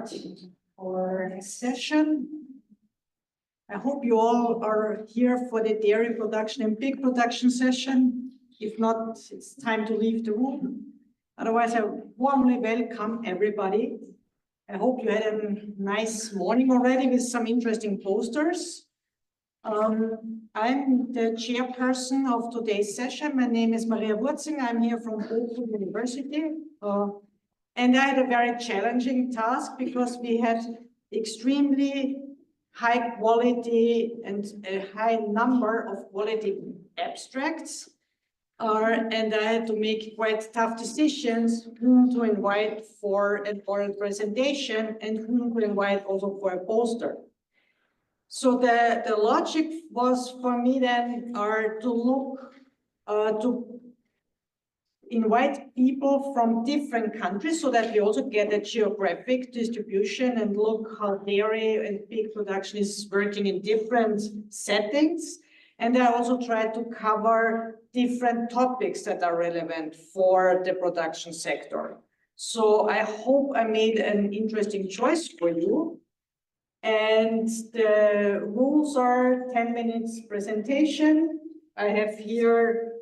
start our session. I hope you all are here for the dairy production and pig production session. If not, it's time to leave the room. Otherwise, I warmly welcome everybody. I hope you had a nice morning already with some interesting posters. I'm the chairperson of today's session. My name is Maria Wurzing. I'm here from Bochum University. And I had a very challenging task because we had extremely high quality and a high number of quality abstracts. And I had to make quite tough decisions whom to invite for an oral presentation and whom to invite also for a poster. So the logic was for me then to look to invite people from different countries so that we also get a geographic distribution and look how dairy and pig production is working in different settings. And I also tried to cover different topics that are relevant for the production sector. So I hope I made an interesting choice for you. And the rules are 10 minutes presentation. I have here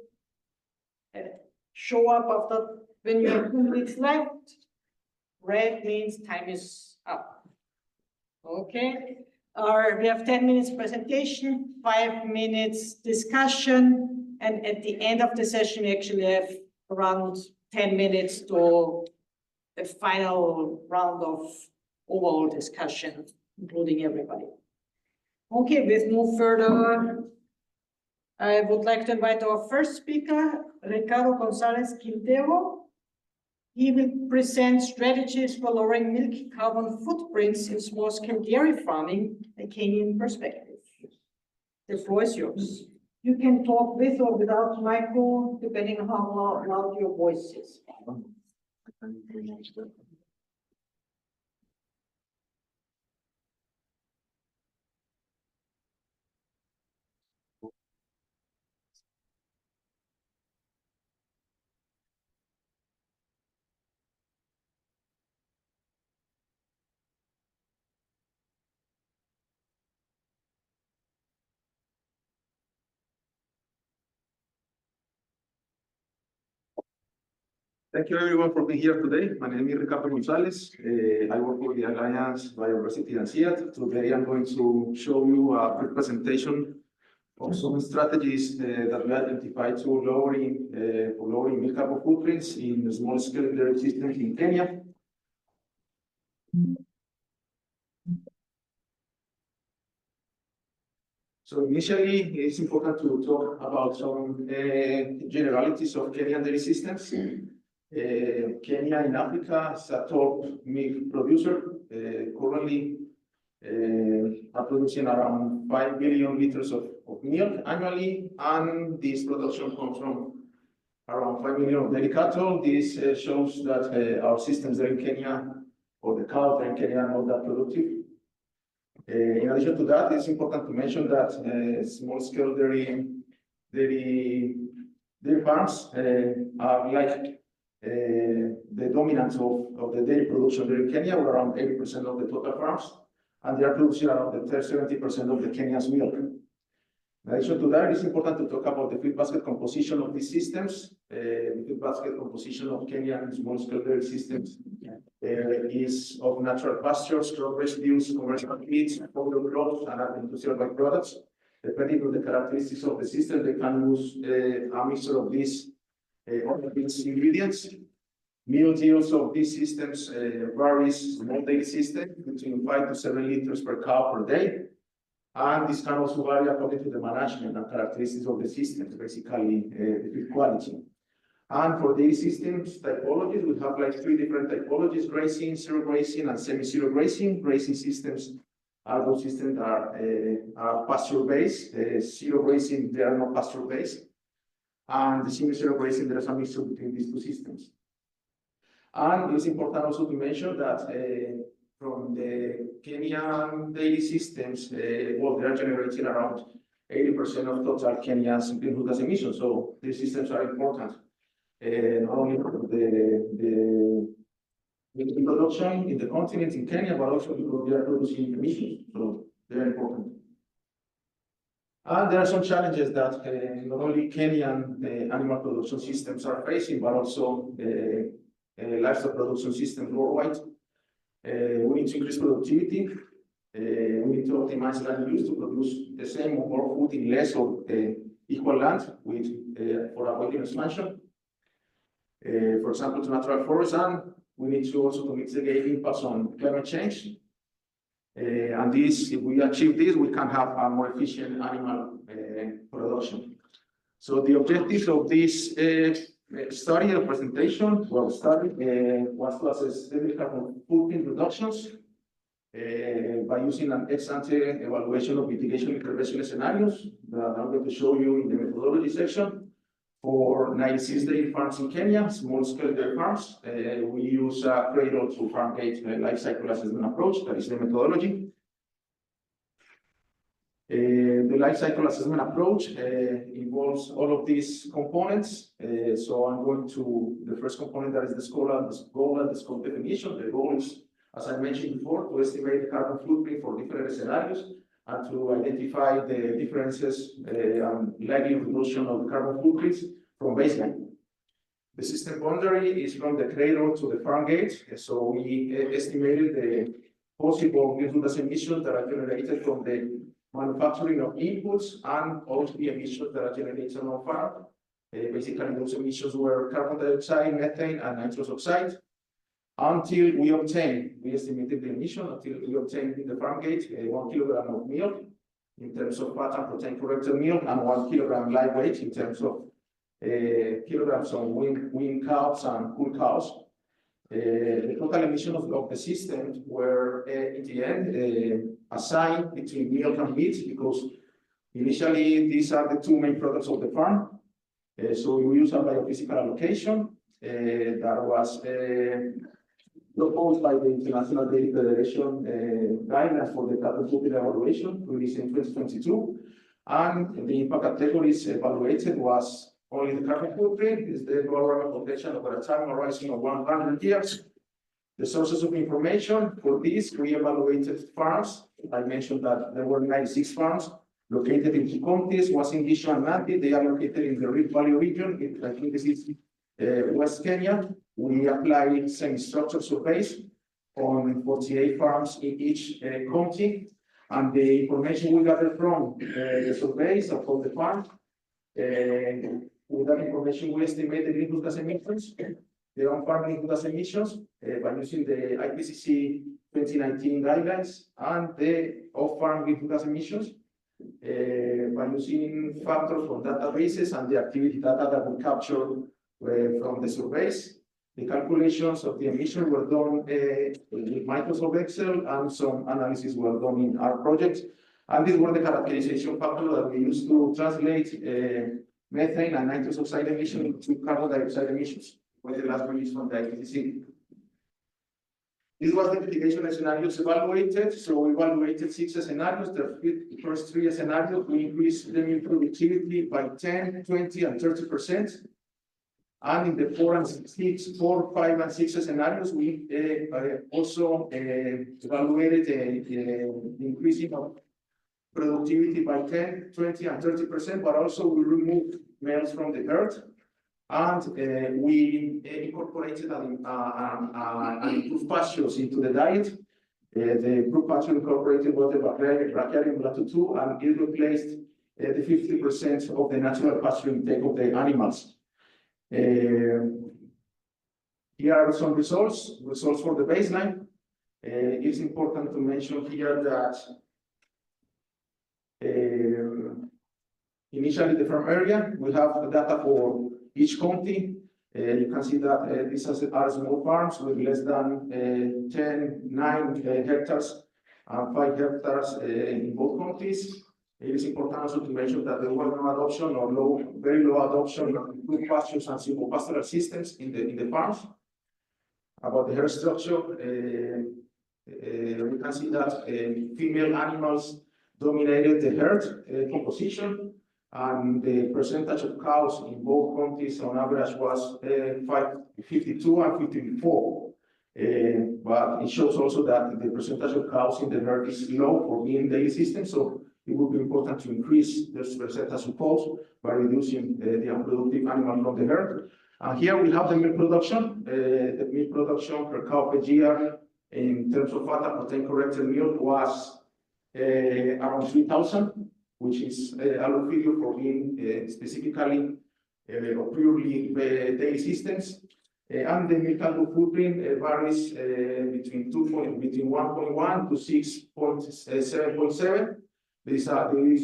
show up after when you have 2 minutes left. Red means time is up. Okay. We have 10 minutes presentation, 5 minutes discussion, and at the end of the session, we actually have around 10 minutes to the final round of overall discussion, including everybody. Okay, with no further, I would like to invite our first speaker, Ricardo Gonzalez Quintero. He will present strategies for lowering milk carbon footprints in small-scale dairy farming, a Kenyan perspective. The floor is yours. You can talk with or without micro, depending on how loud your voice is. Thank you everyone for being here today. My name is Ricardo Gonzalez. I work for the Alliance Biodiversity and CIAT. Today I'm going to show you a quick presentation of some strategies that we identified to lowering milk carbon footprints in small-scale dairy systems in Kenya. So initially, it's important to talk about some generalities of Kenyan dairy systems. Kenya in Africa is a top milk producer, currently are producing around 5 billion liters of milk annually, and this production comes from around 5 million of dairy cattle. This shows that our systems there in Kenya, or the cows there in Kenya, are not that productive. In addition to that, it's important to mention that small-scale dairy farms are like the dominance of the dairy production there in Kenya, were around 80% of the total farms, and they are producing around the 70% of the Kenya's milk. In addition to that, it's important to talk about the feed basket composition of these systems. The feed basket composition of Kenyan small-scale dairy systems is of natural pastures, crop residues, commercial feeds, other crops, and industrial byproducts. Depending on the characteristics of the system, they can use a mixture of these ingredients. Meal yields of these systems varies in all dairy systems between 5 to 7 liters per cow per day. And this can also vary according to the management and characteristics of the systems, basically the feed quality. And for dairy systems typologies, we have like 3 different typologies: grazing, zero grazing, and semi-zero grazing. Grazing systems are those systems that are pasture-based. Zero grazing, they are not pasture-based. And the semi-zero grazing, there is a mixture between these 2 systems. And it's important also to mention that from the Kenyan dairy systems, well, they are generating around 80% of total Kenya's greenhouse gas emissions. So these systems are important, not only for in production in the continent in Kenya, but also because they are producing emissions, so they're important. And there are some challenges that not only Kenyan animal production systems are facing, but also livestock production systems worldwide. We need to increase productivity. We need to optimize land use to produce the same or more food in less or equal land with for avoiding expansion. For example, to natural forests, and we need to also to mitigate impacts on climate change. And this, if we achieve this, we can have a more efficient animal production. So the objectives of this study or presentation, was to assess the carbon footprint reductions by using an ex-ante evaluation of mitigation intervention scenarios that I'm going to show you in the methodology section. For 96 dairy farms in Kenya, small-scale dairy farms, we use a cradle to farm gate life cycle assessment approach. That is the methodology. The life cycle assessment approach involves all of these components. So I'm going to the first component, that is the goal and the scope definition. The goal is, as I mentioned before, to estimate the carbon footprint for different scenarios and to identify the differences and likely reduction of the carbon footprints from baseline. The system boundary is from the cradle to the farm gate. So we estimated the possible greenhouse gas emissions that are generated from the manufacturing of inputs and also the emissions that are generated on farm. Basically, those emissions were carbon dioxide, methane, and nitrous oxide. Until we estimated the emission until we obtained in the farm gate 1 kilogram of milk in terms of fat and protein corrected milk, and 1 kilogram live weight in terms of kilograms of weaned cows and cool cows. The total emissions of the system were in the end assigned between milk and meat, because initially these are the two main products of the farm. So we use a biophysical allocation that was proposed by the International Dairy Federation guidelines for the carbon footprint evaluation released in 2022. And the impact categories evaluated was only the carbon footprint, is the global potential over a time horizon of 100 years. The sources of information for this, we evaluated farms. I mentioned that there were 96 farms located in two counties, Uasin Gishu and Nandi. They are located in the Rift Valley region. I think this is West Kenya. We applied semi-structured surveys on 48 farms in each county, and the information we gathered from the surveys of all the farms. With that information, we estimate the greenhouse gas emissions, the on-farm greenhouse gas emissions by using the IPCC 2019 guidelines, and the off-farm greenhouse gas emissions by using factors from databases and the activity data that we capture from the surveys. The calculations of the emission were done with Microsoft Excel, and some analysis were done in our project. And these were the characterization factors that we used to translate methane and nitrous oxide emissions into carbon dioxide emissions, with the last release from the IPCC. This was the mitigation scenarios evaluated. So we evaluated 6 scenarios. The first 3 scenarios, we increased the milk productivity by 10, 20, and 30%. And in the 4, 5, and 6 scenarios, we also evaluated the increasing of productivity by 10, 20, and 30%, but also we removed males from the herd, and we incorporated and improved pastures into the diet. The improved pasture incorporated was the Brachiarium latu, and it replaced the 50% of the natural pasture intake of the animals. Here are some results for the baseline. It's important to mention here that initially the farm area, we have the data for each county. You can see that these are small farms with less than 9 hectares and 5 hectares in both counties. It is important also to mention that there was no adoption or very low adoption of good pastures and simple pastoral systems in the farms. About the herd structure, we can see that female animals dominated the herd composition, and the percentage of cows in both counties on average was 52 and 54. But it shows also that the percentage of cows in the herd is low for being daily system, so it would be important to increase the percentage of cows by reducing the unproductive animals from the herd. And here we have the milk production. The milk production per cow per year in terms of fat and protein corrected milk was around 3,000, which is a low figure for being specifically or purely daily systems. And the milk cargo footprint varies between 1.1 to 6.7.7. There is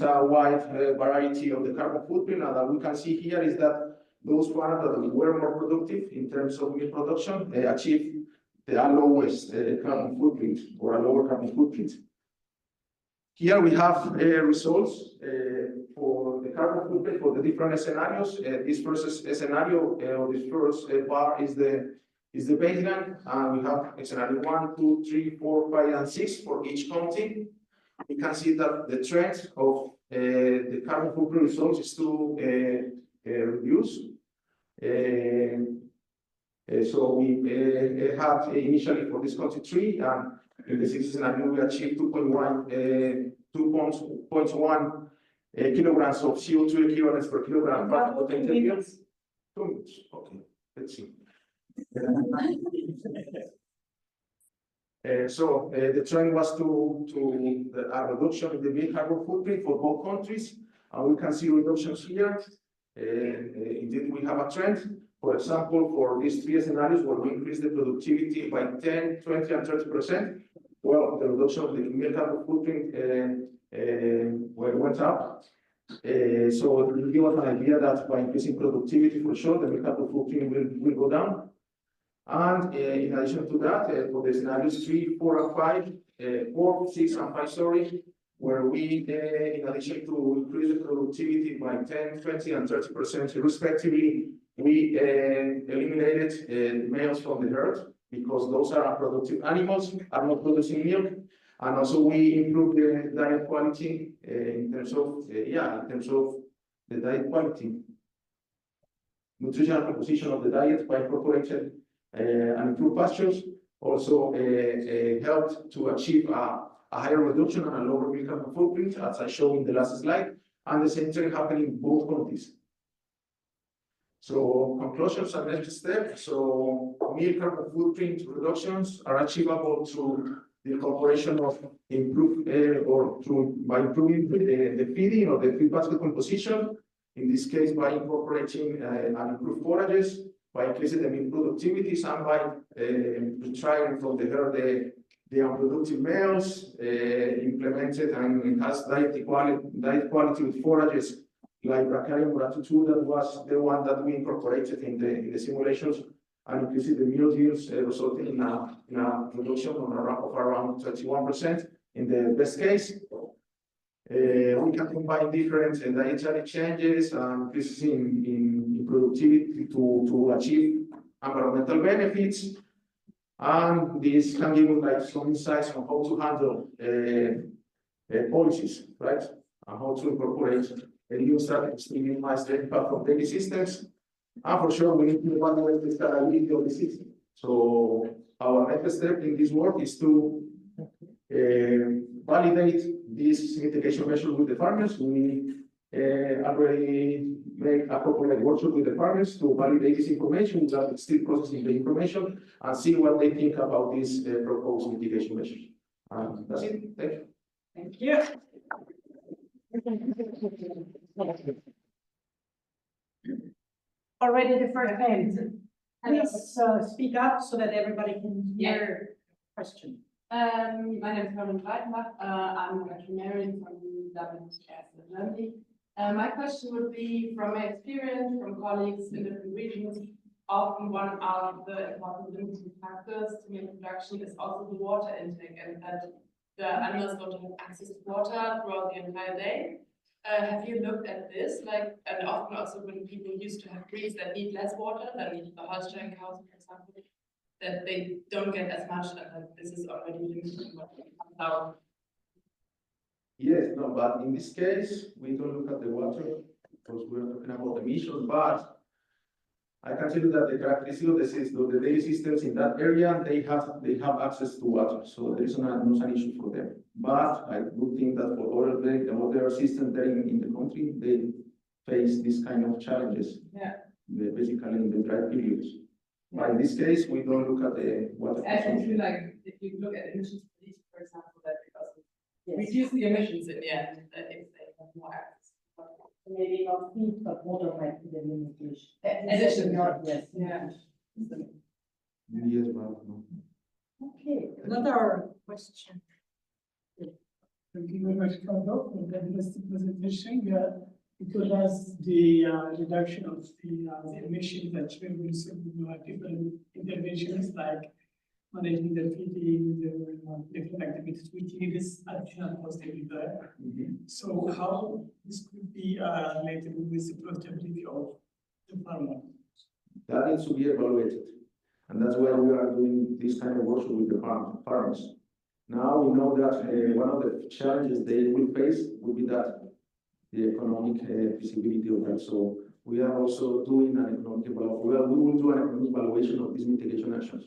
a wide variety of the carbon footprint, and what we can see here is that those farms that were more productive in terms of milk production achieved the lowest carbon footprint or a lower carbon footprint. Here we have results for the carbon footprint for the different scenarios. This first scenario, this first bar is the baseline, and we have scenario 1, 2, 3, 4, 5, and 6 for each county. We can see that the trend of the carbon footprint results is to reduce. So we had initially for this country 3, and in the 6th scenario we achieved 2.1 kilograms of CO2 equivalents per kilogram of fat protein per year. 2 minutes. Okay, let's see. So the trend was to a reduction in the milk carbon footprint for both countries, and we can see reductions here. Indeed, we have a trend. For example, for these 3 scenarios where we increase the productivity by 10, 20, and 30%, well, the reduction of the milk carbon footprint went up. So it will give us an idea that by increasing productivity, for sure, the milk carbon footprint will go down. And in addition to that, for the scenarios 3, 4, and 5, 4, 6, and 5, sorry, where we, in addition to increase the productivity by 10, 20, and 30% respectively, we eliminated males from the herd because those are unproductive animals, are not producing milk. And also we improved the diet quality in terms of the diet quality. Nutritional composition of the diet by incorporating and improved pastures also helped to achieve a higher reduction and a lower milk carbon footprint, as I showed in the last slide, and the same thing happening in both countries. So conclusions and next step. So milk carbon footprint reductions are achievable through the incorporation of improved by improving the feeding or the feed basket composition. In this case, by incorporating and improved forages, by increasing the milk productivities, and by retiring from the herd the unproductive males, implemented and enhanced diet quality with forages like Brachyrium gratuitu, that was the one that we incorporated in the simulations, and increasing the meal yields, resulting in a reduction of around 21% in the best case. We can combine different dietary changes and increases in productivity to achieve environmental benefits. And this can give us like some insights on how to handle policies, right? And how to incorporate new strategies to minimize the impact of daily systems. And for sure, we need to evaluate the scalability of the system. So our next step in this work is to validate these mitigation measures with the farmers. We already make appropriate workshop with the farmers to validate this information without still processing the information and see what they think about these proposed mitigation measures. That's it. Thank you. Thank you. Already the first hand. Please speak up so that everybody can hear your question. My name is Caroline Breitenbach. I'm a veterinarian from WHS in Germany. My question would be, from my experience from colleagues in different regions, often one of the important limiting factors to milk production is also the water intake, and that the animals don't have access to water throughout the entire day. Have you looked at this? And often also when people used to have breeds that need less water than the Holstein cows, for example, that they don't get as much, and this is already limited what comes out. Yes, no, but in this case, we don't look at the water because we're talking about emissions, but I can tell you that the characteristic of the system, the daily systems in that area, they have access to water, so there is not an issue for them. But I would think that for other systems there in the country, they face this kind of challenges. Yeah. Basically in the dry periods. But in this case, we don't look at the water And if consumption. you like, if you look at emissions, for example, that because it Yes. reduce the emissions in the end, that if they have more access. Maybe not feed, but water might be the limitation. Addition. Not, yes. Yeah. Yes, but no. Okay, another question. Thank you very much, Carlo, for the interesting presentation. It was the reduction of the emissions achieved with different interventions like managing the feeding, the different activities which need this additional cost everywhere. So how this could be related with the profitability of the farmer? That needs to be evaluated. And that's why we are doing this kind of work with the farmers. Now we know that one of the challenges they will face will be that the economic feasibility of that. So we are also doing an economic evaluation. Well, we will do an economic evaluation of these mitigation actions.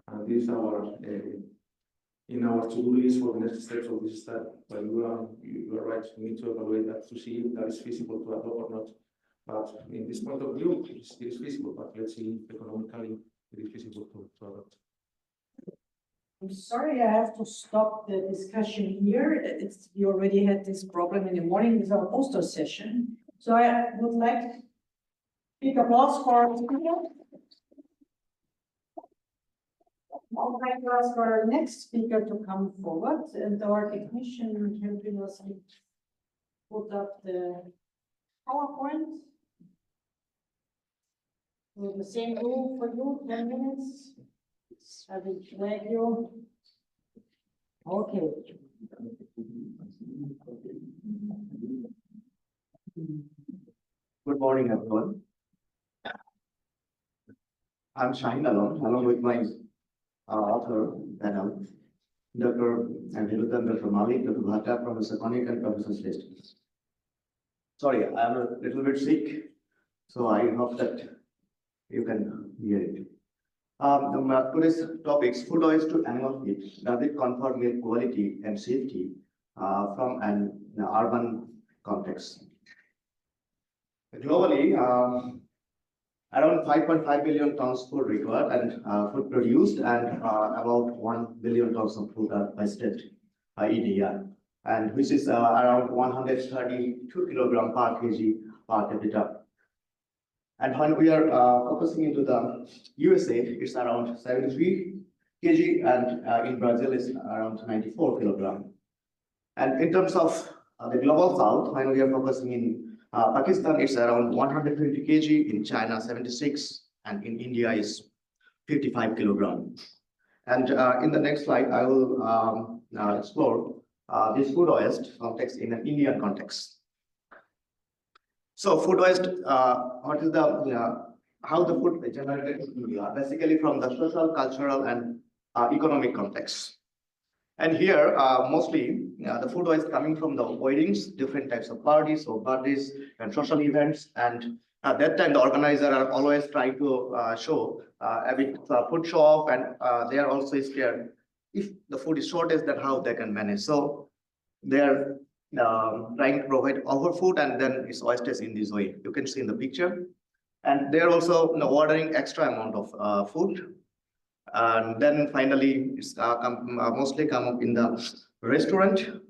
And this is our in our to-do list for the next steps of this study. But you are right, we need to evaluate that to see if that is feasible to adopt or not. But in this point of view, it is feasible, but let's see if economically it is feasible to adopt. I'm sorry, I have to stop the discussion here. We already had this problem in the morning with our poster session. So I would like big applause for our speaker. I would like to ask our next speaker to come forward, and our technician can bring us and put up the PowerPoint. With the same rule for you, 10 minutes. I will flag you. Okay. Good morning, everyone. I'm Shaheen along with my author panel, Dr. Amiruddin, Dr. Malik, Dr. Bhatta, Professor Konik, and Professor Shrestha. Sorry, I'm a little bit sick, so I hope that you can hear it. Today's topic is food waste to animal feed. Does it confer milk quality and safety from an urban context? Globally, around 5.5 billion tons food required and food produced, and about 1 billion tons of food are wasted in a year, and which is around 132 kilogram per kg per capita. And when we are focusing into the USA, it's around 73 kg, and in Brazil it's around 94 kilogram. And in terms of the global south, when we are focusing in Pakistan, it's around 120 kg, in China 76, and in India is 55 kilogram. And in the next slide, I will explore this food waste context in an Indian context. So food waste, what is the how the food is generated in India? Basically from the social, cultural, and economic context. And here, mostly the food waste coming from the weddings, different types of parties or birthdays and social events. And at that time, the organizer are always trying to show a bit food shop, and they are also scared if the food is shortage, then how they can manage. So they are trying to provide overfood, and then it's wastage in this way. You can see in the picture. And they're also ordering extra amount of food. And then finally, it's mostly come up in the restaurant,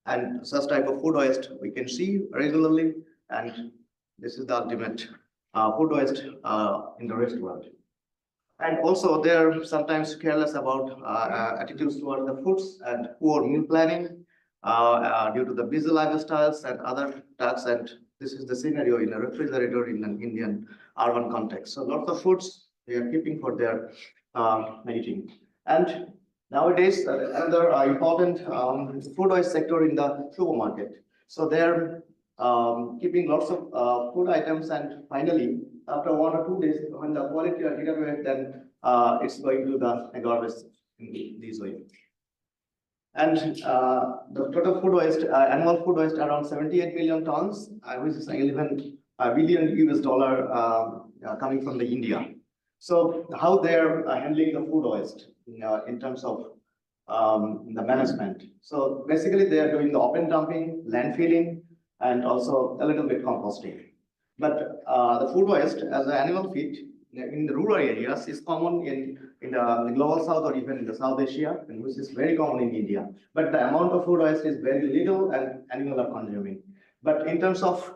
and such type of food waste we can see regularly. And this is the ultimate food waste in the restaurant. And also they're sometimes careless about attitudes toward the foods and poor meal planning due to the busy lifestyles and other tasks. And this is the scenario in a refrigerator in an Indian urban context. So lots of foods they are keeping for their eating. And nowadays, another important food waste sector in the supermarket. So they're keeping lots of food items, and finally, after 1 or 2 days, when the quality are deteriorate, then it's going to the garbage in this way. And the total food waste, annual food waste around 78 million tons, which is 11 billion US dollar coming from the India. So how they're handling the food waste in terms of the management. So basically they are doing the open dumping, landfilling, and also a little bit composting. But the food waste as an animal feed in the rural areas is common in the global south or even in the South Asia, and which is very common in India. But the amount of food waste is very little and animals are consuming. But in terms of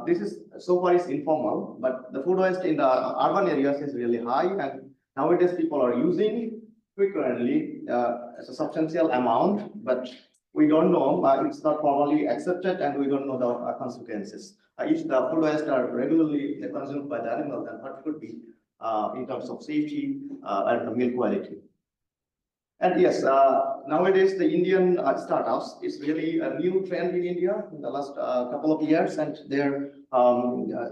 this is so far is informal, but the food waste in the urban areas is really high, and nowadays people are using frequently as a substantial amount, but we don't know, it's not formally accepted, and we don't know the consequences. If the food waste are regularly consumed by the animal, then what could be in terms of safety and the milk quality. And yes, nowadays the Indian startups is really a new trend in India in the last couple of years, and they're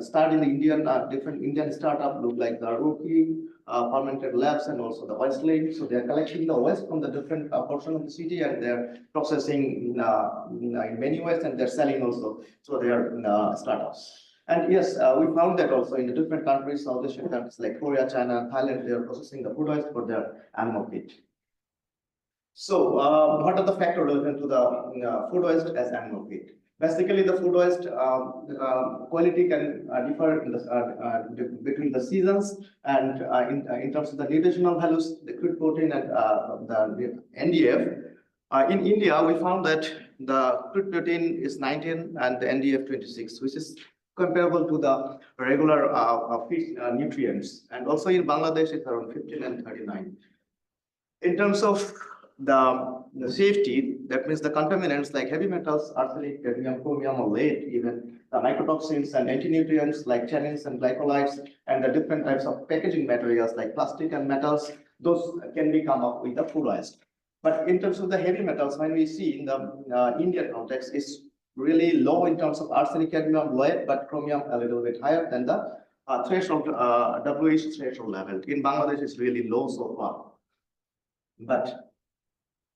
starting the Indian different Indian startup look like the Rookie, Fermented Labs, and also the Waste Lane. So they're collecting the waste from the different portion of the city, and they're processing in many ways, and they're selling also through their startups. And yes, we found that also in the different countries, South Asian countries like Korea, China, and Thailand, they are processing the food waste for their animal feed. So, what are the factors relevant to the food waste as animal feed? Basically, the food waste quality can differ in the, between the seasons, and in terms of the nutritional values, the crude protein and the NDF. In India, we found that the crude protein is 19 and the NDF 26, which is comparable to the regular fish nutrients. And also in Bangladesh, it's around 15 and 39. In terms of the safety, that means the contaminants like heavy metals, arsenic, cadmium, chromium, or lead, even the mycotoxins and anti-nutrients like tannins and glycolides, and the different types of packaging materials like plastic and metals, those can be come up with the food waste. But in terms of the heavy metals, when we see in the Indian context, is really low in terms of arsenic, cadmium, lead, but chromium a little bit higher than the threshold, WH threshold level. In Bangladesh, it's really low so far. But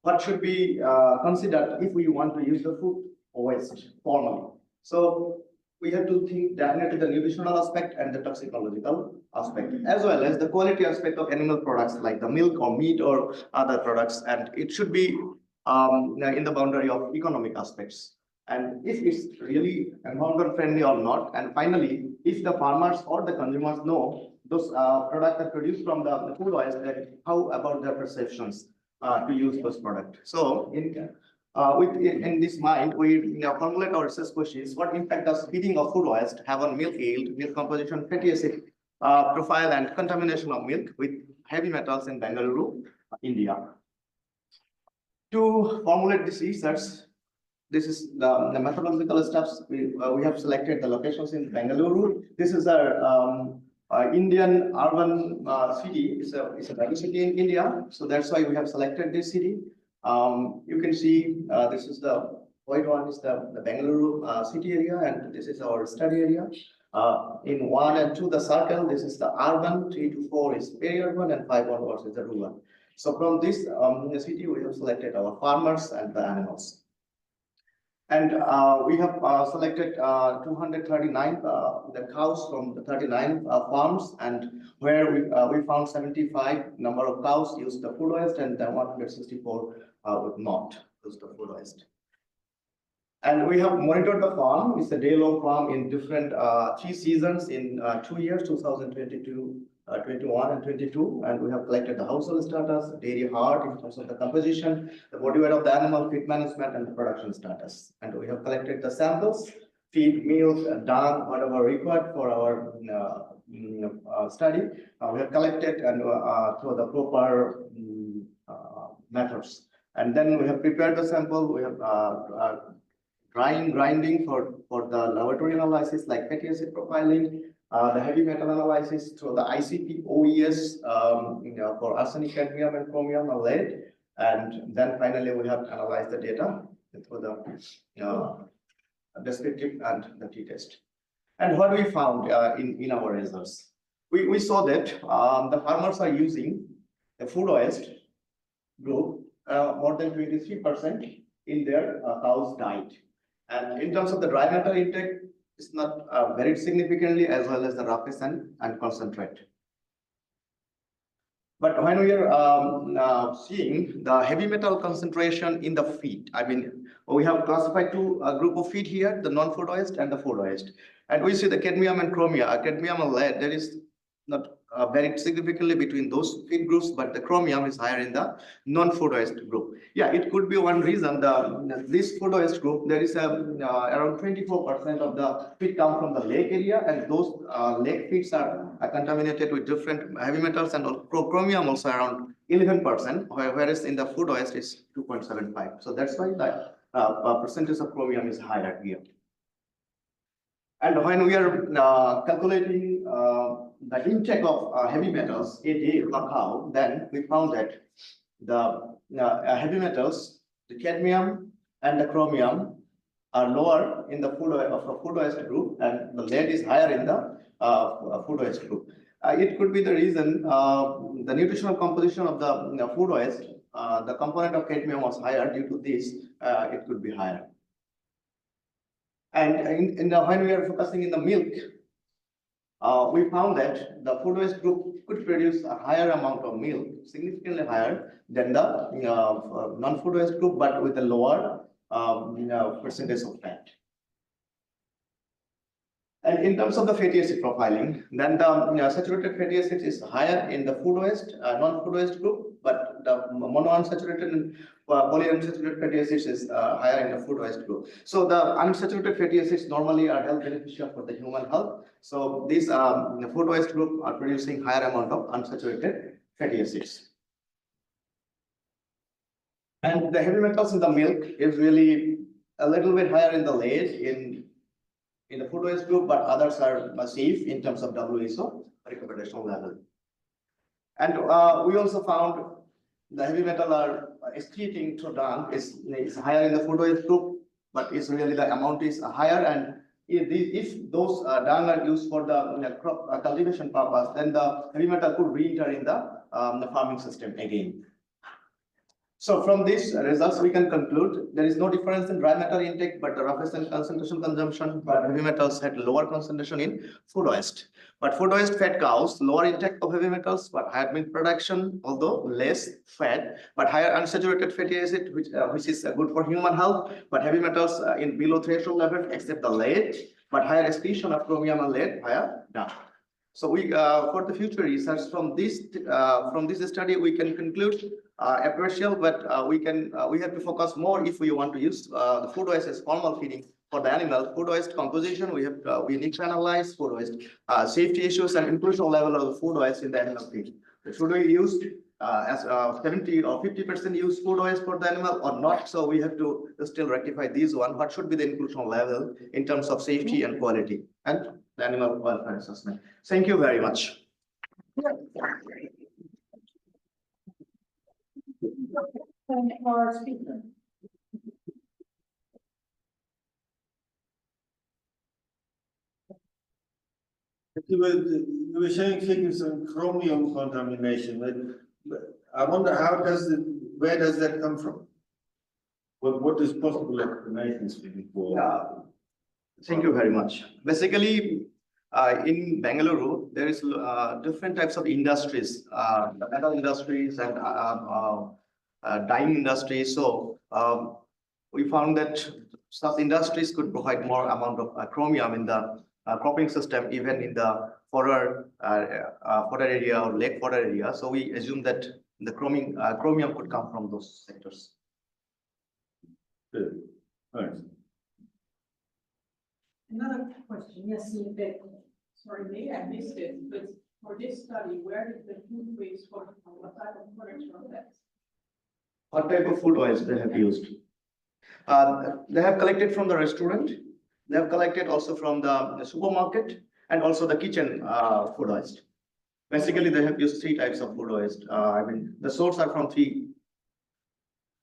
what should be considered if we want to use the food waste formally? So we have to think definitely the nutritional aspect and the toxicological aspect, as well as the quality aspect of animal products like the milk or meat or other products, and it should be in the boundary of economic aspects, and if it's really environment friendly or not. And finally, if the farmers or the consumers know those products are produced from the food waste, then how about their perceptions to use those products? So in this mind, we formulate our research questions: what impact does feeding of food waste have on milk yield, milk composition, fatty acid profile, and contamination of milk with heavy metals in Bengaluru, India? To formulate this research, this is the methodological steps. We have selected the locations in Bengaluru. This is our Indian urban city. It's a big city in India, so that's why we have selected this city. You can see this is the white one is the Bengaluru city area, and this is our study area. In 1 and 2, the circle, this is the urban, 3 to 4 is peri-urban, and 5 onwards is the rural. So from this city, we have selected our farmers and the animals. And we have selected 239 the cows from the 39 farms, and where we found 75 number of cows used the food waste, and then 164 would not use the food waste. And we have monitored the farm. It's a day-long farm in different 3 seasons in 2 years, 2022, 21 and 22, and we have collected the household status, dairy heart in terms of the composition, the body weight of the animal, feed management, and the production status. And we have collected the samples, feed, milk, dung, whatever required for our study. We have collected and through the proper methods. And then we have prepared the sample. We have grinding for the laboratory analysis like fatty acid profiling, the heavy metal analysis through the ICP OES for arsenic, cadmium, and chromium and lead. And then finally, we have analyzed the data through the descriptive and the t-test. And what we found in our results, we saw that the farmers are using the food waste group more than 23% in their cow's diet. And in terms of the dry matter intake, it's not varied significantly, as well as the roughness and concentrate. But when we are seeing the heavy metal concentration in the feed, I mean, we have classified two group of feed here, the non-photoacid and the photoacid. And we see the cadmium and chromium, cadmium and lead, there is not varied significantly between those feed groups, but the chromium is higher in the non-photoacid group. Yeah, it could be one reason. This photoacid group, there is around 24% of the feed come from the lake area, and those lake feeds are contaminated with different heavy metals, and chromium also around 11%, whereas in the photoacid is 2.75. So that's why the percentage of chromium is higher here. And when we are calculating the intake of heavy metals a day per cow, then we found that the heavy metals, the cadmium and the chromium, are lower in the photoacid group, and the lead is higher in the photoacid group. It could be the reason the nutritional composition of the photoacid, the component of cadmium was higher. Due to this, it could be higher. And when we are focusing in the milk, we found that the photoacid group could produce a higher amount of milk, significantly higher than the non-photoacid group, but with a lower percentage of fat. And in terms of the fatty acid profiling, then the saturated fatty acid is higher in the photoacid, non-photoacid group, but the monounsaturated and polyunsaturated fatty acids is higher in the photoacid group. So the unsaturated fatty acids normally are health beneficial for the human health. So these the photoacid group are producing higher amount of unsaturated fatty acids. And the heavy metals in the milk is really a little bit higher in the lead in the photoacid group, but others are safe in terms of WHO recommendation level. And we also found the heavy metal are excreting to dung is higher in the photoacid group, but is really the amount is higher. And if those dung are used for the crop cultivation purpose, then the heavy metal could re-enter in the farming system again. So from these results, we can conclude there is no difference in dry matter intake, but the roughness and concentration consumption, but heavy metals had lower concentration in photoacid. But photoacid fed cows, lower intake of heavy metals, but higher milk production, although less fat, but higher unsaturated fatty acid, which is good for human health, but heavy metals in below threshold level, except the lead, but higher excretion of chromium and lead higher down. So we, for the future research from this study, we can conclude partial, but we have to focus more if we want to use the photoacid as formal feeding for the animal. Photoacid composition, we need to analyze photoacid safety issues and inclusion level of the photoacid in the animal feed. Should we use as 70 or 50% use photoacid for the animal or not? So we have to still rectify these one. What should be the inclusion level in terms of safety and quality and the animal welfare assessment? Thank you very much. Thank our speaker. You were showing figures on chromium contamination, but I wonder where does that come from? What is possible explanations for? Yeah. Thank you very much. Basically, in Bangalore, there is different types of industries, the metal industries and dyeing industries. So we found that such industries could provide more amount of chromium in the cropping system, even in the fodder area or lake fodder area. So we assume that the chromium could come from those sectors. Good. Thanks. Another question, yes, in the back. Sorry, maybe I missed it, but for this study, where did the food waste come from? What type of products were that? What type of food oils they have used? They have collected from the restaurant. They have collected also from the supermarket and also the kitchen food oils. Basically, they have used three types of food oils. I mean, the source are from three.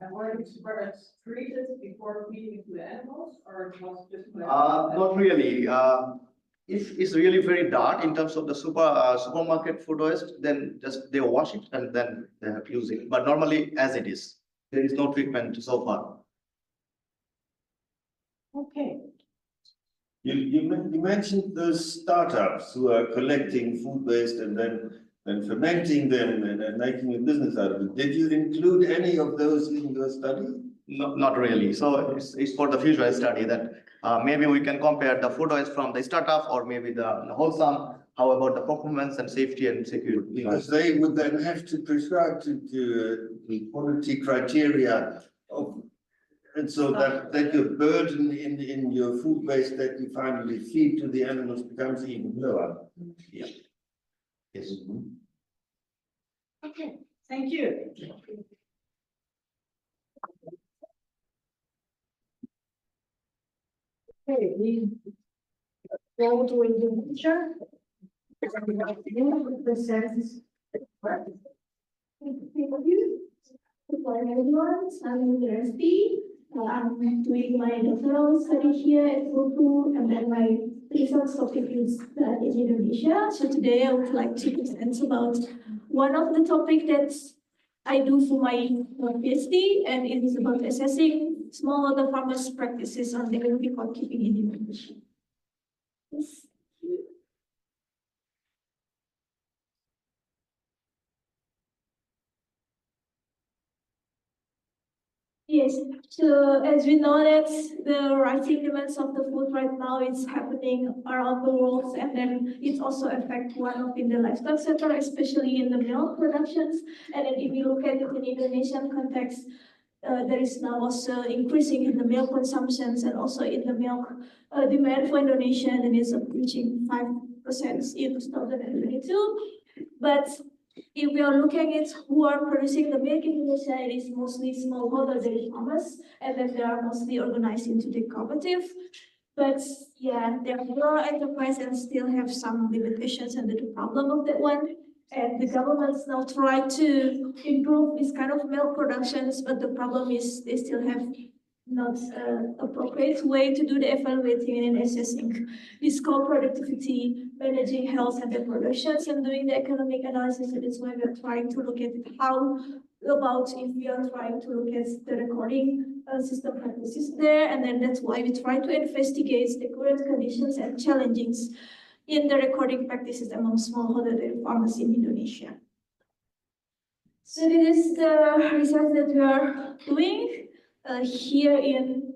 And were these products treated before feeding to the animals, or was just? Not really. If it's really very dark in terms of the supermarket food waste, then just they wash it and then they have to use it. But normally, as it is, there is no treatment so far. Okay. You mentioned those startups who are collecting food waste and then fermenting them and then making a business out of it. Did you include any of those in your study? No, not really. So it's for the future study that maybe we can compare the food waste from the startup or maybe the wholesome. How about the performance and safety and security? Because they would then have to prescribe to the quality criteria of, and so that your burden in your food waste that you finally feed to the animals becomes even lower. Yeah. Yes. Okay, thank you. Okay, we go to Indonesia. The census. Thank you. Good morning, everyone. I'm in university. I'm doing my doctoral study here at Goku, and then my research topic is in Indonesia. So today I would like to present about one of the topic that I do for my PhD, and it is about assessing smallholder farmers' practices on dairy record keeping in Indonesia. Yes. Yes, so as we know that the rising demands of the food right now is happening around the world, and then it also affects one of in the livestock sector, especially in the milk productions. And then if you look at it in Indonesian context, there is now also increasing in the milk consumptions and also in the milk demand for Indonesia, and is reaching 5% in 2022. But if we are looking at who are producing the milk in Indonesia, it is mostly smallholder dairy farmers, and then they are mostly organized into the cooperative. But yeah, they are rural enterprise and still have some limitations, and the problem of that one. And the governments now try to improve this kind of milk productions, but the problem is they still have not appropriate way to do the evaluating and assessing this co-productivity, managing health and the productions, and doing the economic analysis. And that's why we are trying to look at how about if we are trying to look at the recording system practices there, and then that's why we try to investigate the current conditions and challenges in the recording practices among smallholder dairy farmers in Indonesia. So this is the research that we are doing here in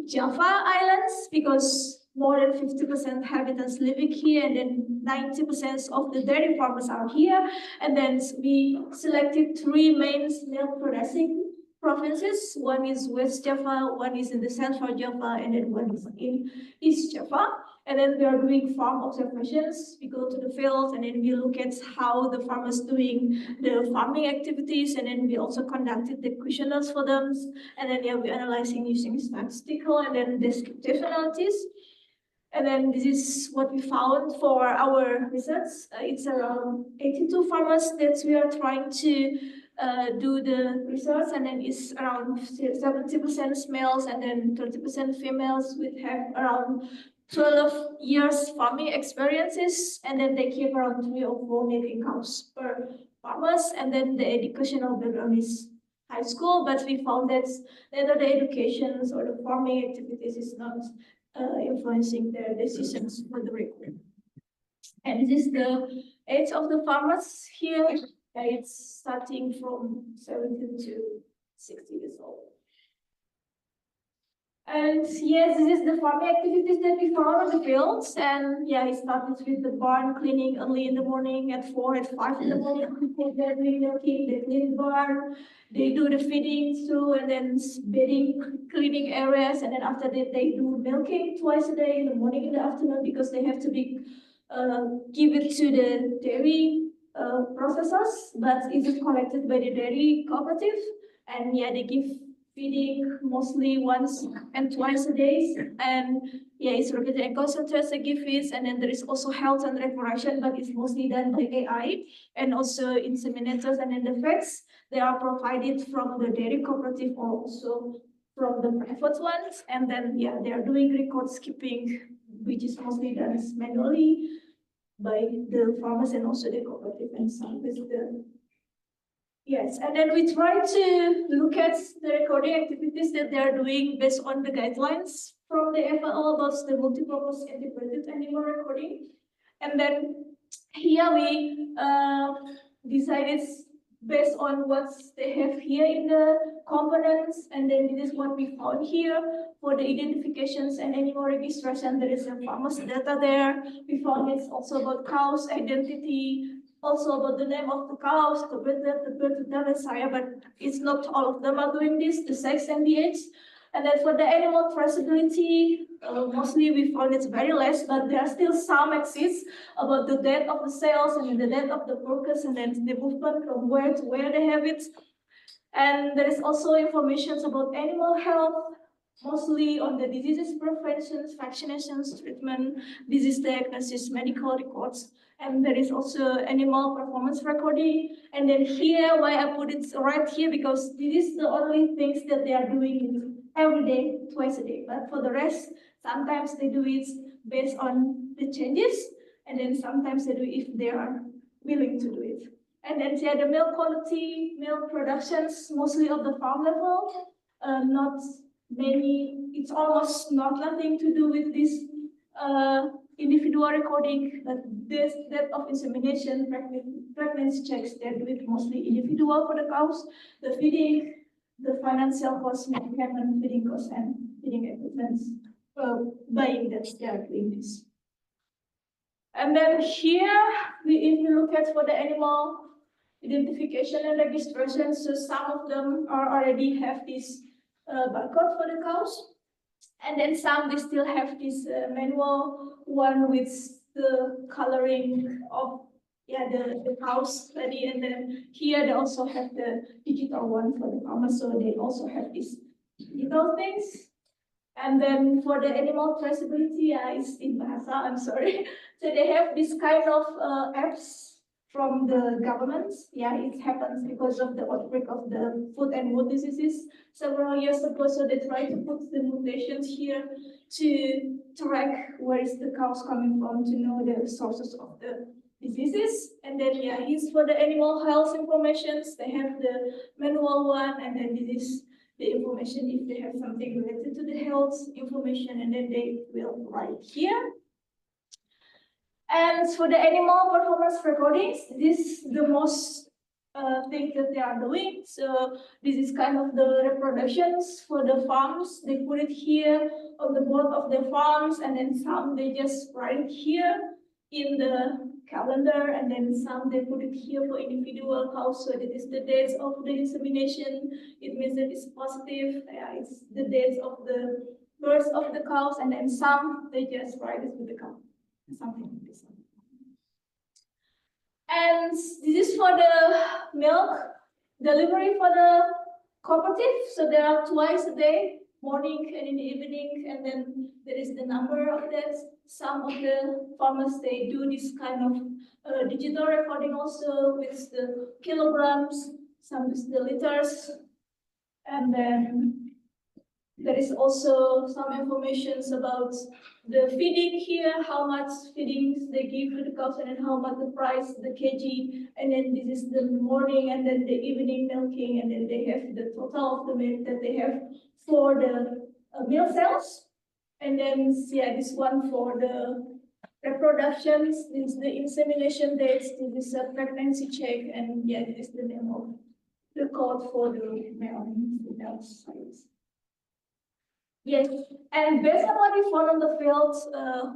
Java Islands, because more than 50% inhabitants living here, and then 90% of the dairy farmers are here. And then we selected 3 main milk producing provinces. One is West Java, one is in the Central Java, and then one is in East Java. And then we are doing farm observations. We go to the field, and then we look at how the farmers doing the farming activities, and then we also conducted the questionnaires for them. And then we're analyzing using statistical and then descriptive analysis. And then this is what we found for our research. It's around 82 farmers that we are trying to do the research, and then it's around 70% males and then 30% females. We have around 12 years farming experiences, and then they keep around 3 or 4 milking cows per farmers, and then the educational background is high school, but we found that neither the educations or the farming activities is not influencing their decisions for the record. And this is the age of the farmers here. It's starting from 17 to 60 years old. And yes, this is the farming activities that we found on the fields. And yeah, it started with the barn cleaning early in the morning at 4, at 5 in the morning. They're doing milking, they clean the barn, they do the feeding through, and then bedding, cleaning areas. And then after that, they do milking twice a day, in the morning and the afternoon, because they have to be give it to the dairy processors, but it is collected by the dairy cooperative. And yeah, they give feeding mostly once and twice a day, and yeah, it's repeated and concentrated give feeds. And then there is also health and reproduction, but it's mostly done by AI, and also inseminators and then the fats. They are provided from the dairy cooperative or also from the private ones. And then yeah, they are doing record keeping, which is mostly done manually by the farmers and also the cooperative and some with the. Yes, and then we try to look at the recording activities that they are doing based on the guidelines from the FAO about the multipurpose integrated animal recording. And then here we decided based on what they have here in the components, and then this is what we found here for the identifications and animal registration. There is a farmers data there. We found it's also about cows identity, also about the name of the cows, the birth, but it's not all of them are doing this, the sex and the age. And then for the animal traceability, mostly we found it's very less, but there are still some exists about the date of the sales and the date of the workers, and then the movement from where to where they have it. And there is also information about animal health, mostly on the diseases prevention, vaccinations, treatment, disease diagnosis, medical records. And there is also animal performance recording. And then here, why I put it right here, because this is the only things that they are doing every day, twice a day. But for the rest, sometimes they do it based on the changes, and then sometimes they do it if they are willing to do it. And then the milk quality, milk productions, mostly of the farm level, not many, it's almost nothing to do with this individual recording, but this date of insemination, pregnancy checks, they do it mostly individual for the cows, the feeding, the financial costs, medicament, feeding costs, and feeding equipment, buying that they are doing this. And then here, if you look at for the animal identification and registration, so some of them are already have this barcode for the cows, and then some they still have this manual one with the coloring of the cows ready, and then here they also have the digital one for the farmers, so they also have these digital things. And then for the animal traceability, it's in Bahasa, I'm sorry. So they have this kind of apps from the government. Yeah, it happens because of the outbreak of the food and wood diseases several years ago. So they try to put the mutations here to track where is the cows coming from, to know the sources of the diseases. And then here's for the animal health informations. They have the manual one, and then this is the information if they have something related to the health information, and then they will write here. And for the animal performance recordings, this is the most thing that they are doing. So this is kind of the reproductions for the farms. They put it here on the board of the farms, and then some they just write it here in the calendar, and then some they put it here for individual cows. So that is the dates of the insemination. It means that it's positive. It's the dates of the birth of the cows, and then some they just write it with the cow. Something like this. And this is for the milk delivery for the cooperative. So there are twice a day, morning and in the evening, and then there is the number of that. Some of the farmers, they do this kind of digital recording also with the kilograms, some with the liters, and then there is also some information about the feeding here, how much feedings they give to the cows, and then how much the price, the kg, and then this is the morning and then the evening milking, and then they have the total of the milk that they have for the milk cells. And then this one for the reproductions, this is the insemination dates, this is a pregnancy check, and this is the name of the code for the male size. Yes, and based on what we found on the field,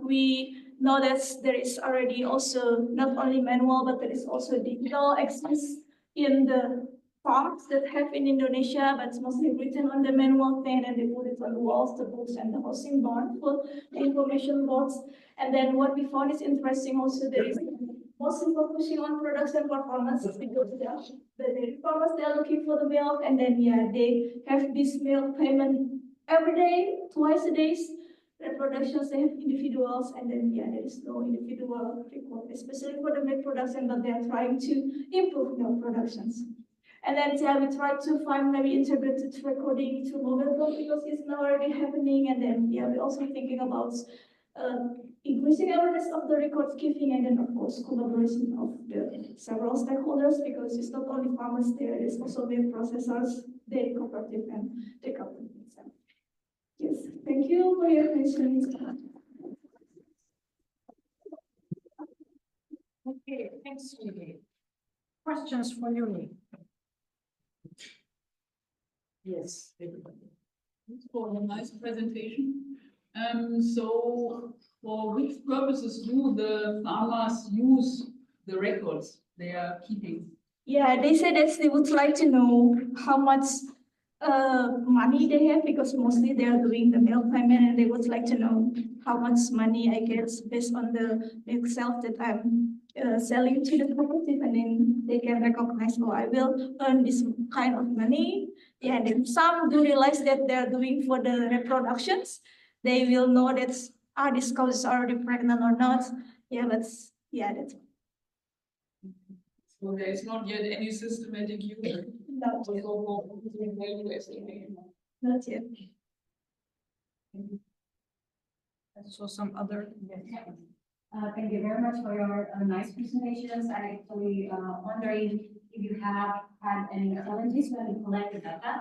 we know that there is already also not only manual, but there is also digital access in the farms that have in Indonesia, but it's mostly written on the manual thing, and they put it on the walls, the books, and the housing barn for the information boards. And then what we found is interesting also, there is mostly focusing on production performance, because the dairy farmers, they are looking for the milk, and then they have this milk payment every day, twice a day. Reproductions, they have individuals, and then there is no individual record, especially for the milk production, but they are trying to improve milk productions. And then we try to find maybe integrated recording to mobile phone, because it's now already happening. And then we're also thinking about increasing awareness of the record keeping, and then of course collaboration of the several stakeholders, because it's not only farmers there, there's also milk processors, dairy cooperative, and the company itself. Yes, thank you. for your questions. Okay, thanks, Julie. Questions for you? Yes, everybody. For a nice presentation. So for which purposes do the farmers use the records they are keeping? Yeah, they said that they would like to know how much money they have, because mostly they are doing the milk payment, and they would like to know how much money I get based on the milk self that I'm selling to the cooperative, and then they can recognize, oh, I will earn this kind of money. Yeah, and then some do realize that they're doing for the reproductions. They will know that this cow is already pregnant or not. Yeah, but yeah, that's So there is not yet any systematic use. not yet. Not yet. So some other. Thank you very much for your nice presentations. I actually wondering if you have had any challenges when you collect the data.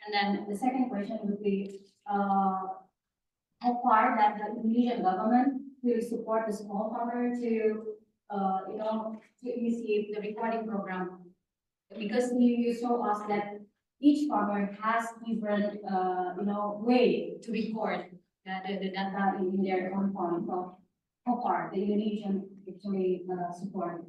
And then the second question would be, how far that the Indonesian government will support the small farmer to, to initiate the recording program? Because you show us that each farmer has different, way to record the data in their own farm. So how far the Indonesian actually support?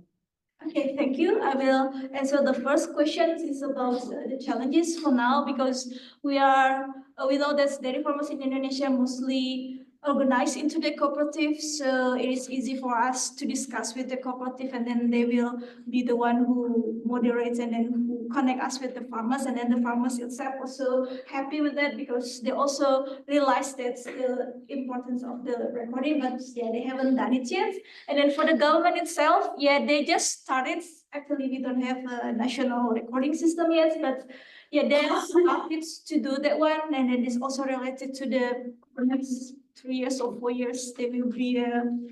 Okay, thank you. I will answer the first question. Is about the challenges for now, because we know that dairy farmers in Indonesia mostly organized into the cooperative, so it is easy for us to discuss with the cooperative, and then they will be the one who moderates and then who connect us with the farmers, and then the farmers itself also happy with that, because they also realize that's the importance of the recording, but yeah, they haven't done it yet. And then for the government itself, yeah, they just started. Actually, we don't have a national recording system yet, but yeah, they started to do that one, and then it's also related to the next 3 years or 4 years, there will be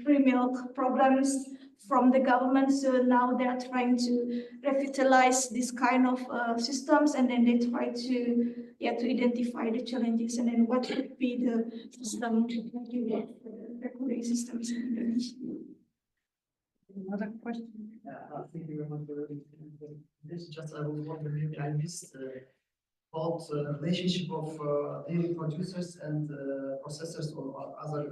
free milk programs from the government. So now they are trying to revitalize this kind of systems, and then they try to identify the challenges, and then what would be the system to regulate the recording systems in Indonesia. Another question? Thank you very much for this. Just I was wondering, I missed about relationship of dairy producers and processors or other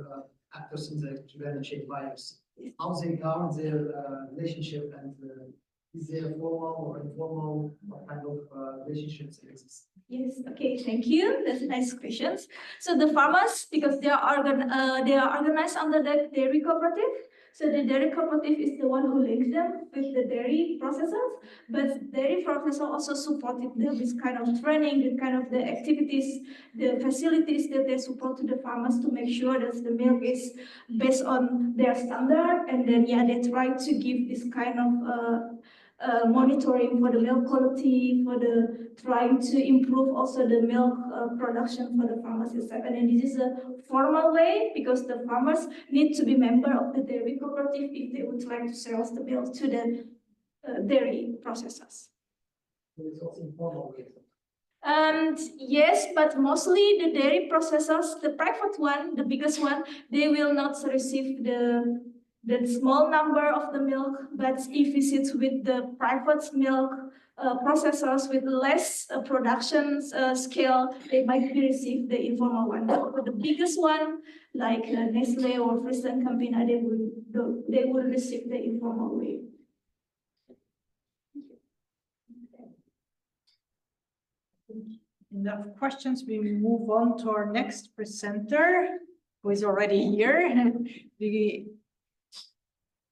actors in the value chain, buyers. How they govern their relationship, and is there formal or informal, what kind of relationships exist? Yes, okay, thank you. That's nice questions. So the farmers, because they are organized under the dairy cooperative. So the dairy cooperative is the one who links them with the dairy processors, but dairy processor also supported this kind of training, the kind of the activities, the facilities that they support to the farmers to make sure that the milk is based on their standard, and then yeah, they try to give this kind of monitoring for the milk quality, for the trying to improve also the milk production for the farmers itself. And then this is a formal way, because the farmers need to be member of the dairy cooperative if they would like to sell the milk to the dairy processors. There is also informal way. And yes, but mostly the dairy processors, the private one, the biggest one, they will not receive the small number of the milk, but if it is with the private milk processors with less production scale, they might be receive the informal one. But the biggest one, like Nestle or Friesland Campina, they will receive the informal way. Enough questions. We move on to our next presenter, who is already here.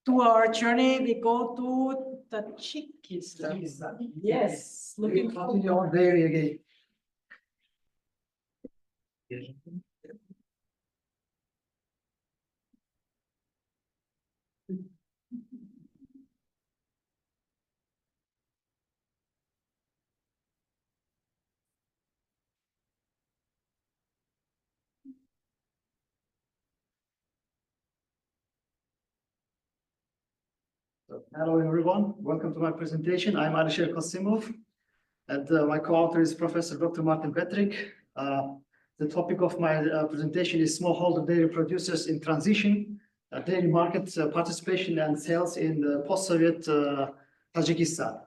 To our journey, we go to Tajikistan. Yes, looking forward. Your dairy again. Hello everyone, welcome to my presentation. I'm Alisher Qasimov, and my co-author is Professor Dr. Martin Petrick. The topic of my presentation is smallholder dairy producers in transition, dairy market participation and sales in the post-Soviet Tajikistan.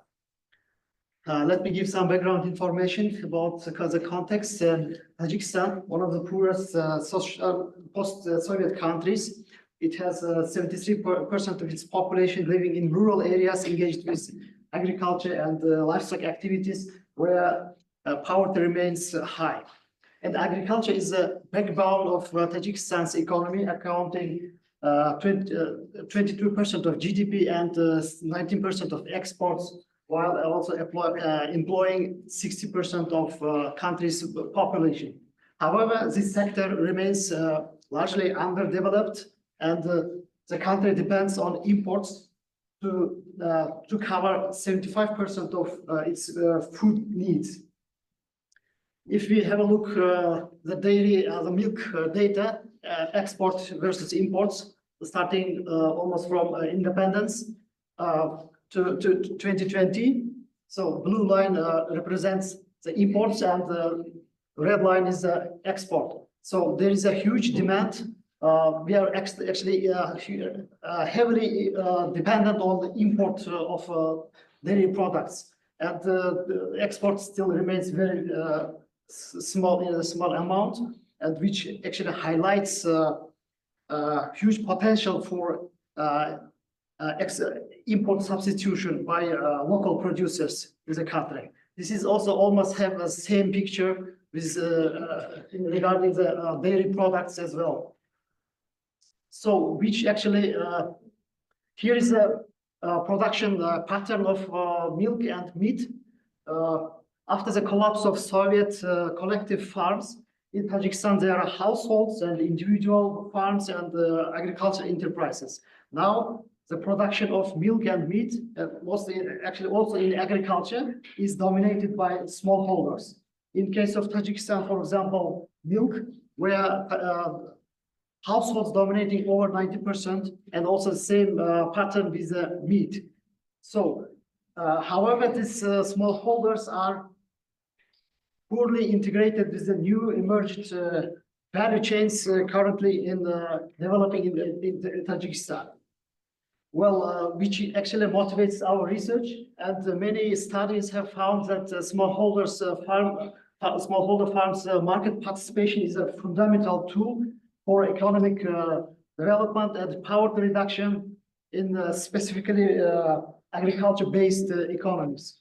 Let me give some background information about the context. Tajikistan, one of the poorest post-Soviet countries, it has 73% of its population living in rural areas engaged with agriculture and livestock activities where poverty remains high. And agriculture is the backbone of Tajikistan's economy, accounting 22% of GDP and 19% of exports, while also employing 60% of country's population. However, this sector remains largely underdeveloped, and the country depends on imports to cover 75% of its food needs. If we have a look the dairy, the milk data, export versus imports, starting almost from independence to 2020. So blue line represents the imports and the red line is the export. So there is a huge demand. We are actually heavily dependent on the import of dairy products, and the export still remains very small in a small amount, and which actually highlights huge potential for import substitution by local producers in the country. This is also almost have the same picture with regarding the dairy products as well. So which actually here is a production pattern of milk and meat. After the collapse of Soviet collective farms, in Tajikistan, there are households and individual farms and agricultural enterprises. Now, the production of milk and meat, mostly actually also in agriculture, is dominated by smallholders. In case of Tajikistan, for example, milk, where households dominating over 90%, and also the same pattern with meat. So, however, these smallholders are poorly integrated with the new emerged value chains currently in developing in Tajikistan. Well, which actually motivates our research, and many studies have found that smallholder farms market participation is a fundamental tool for economic development and poverty reduction in specifically agriculture-based economies.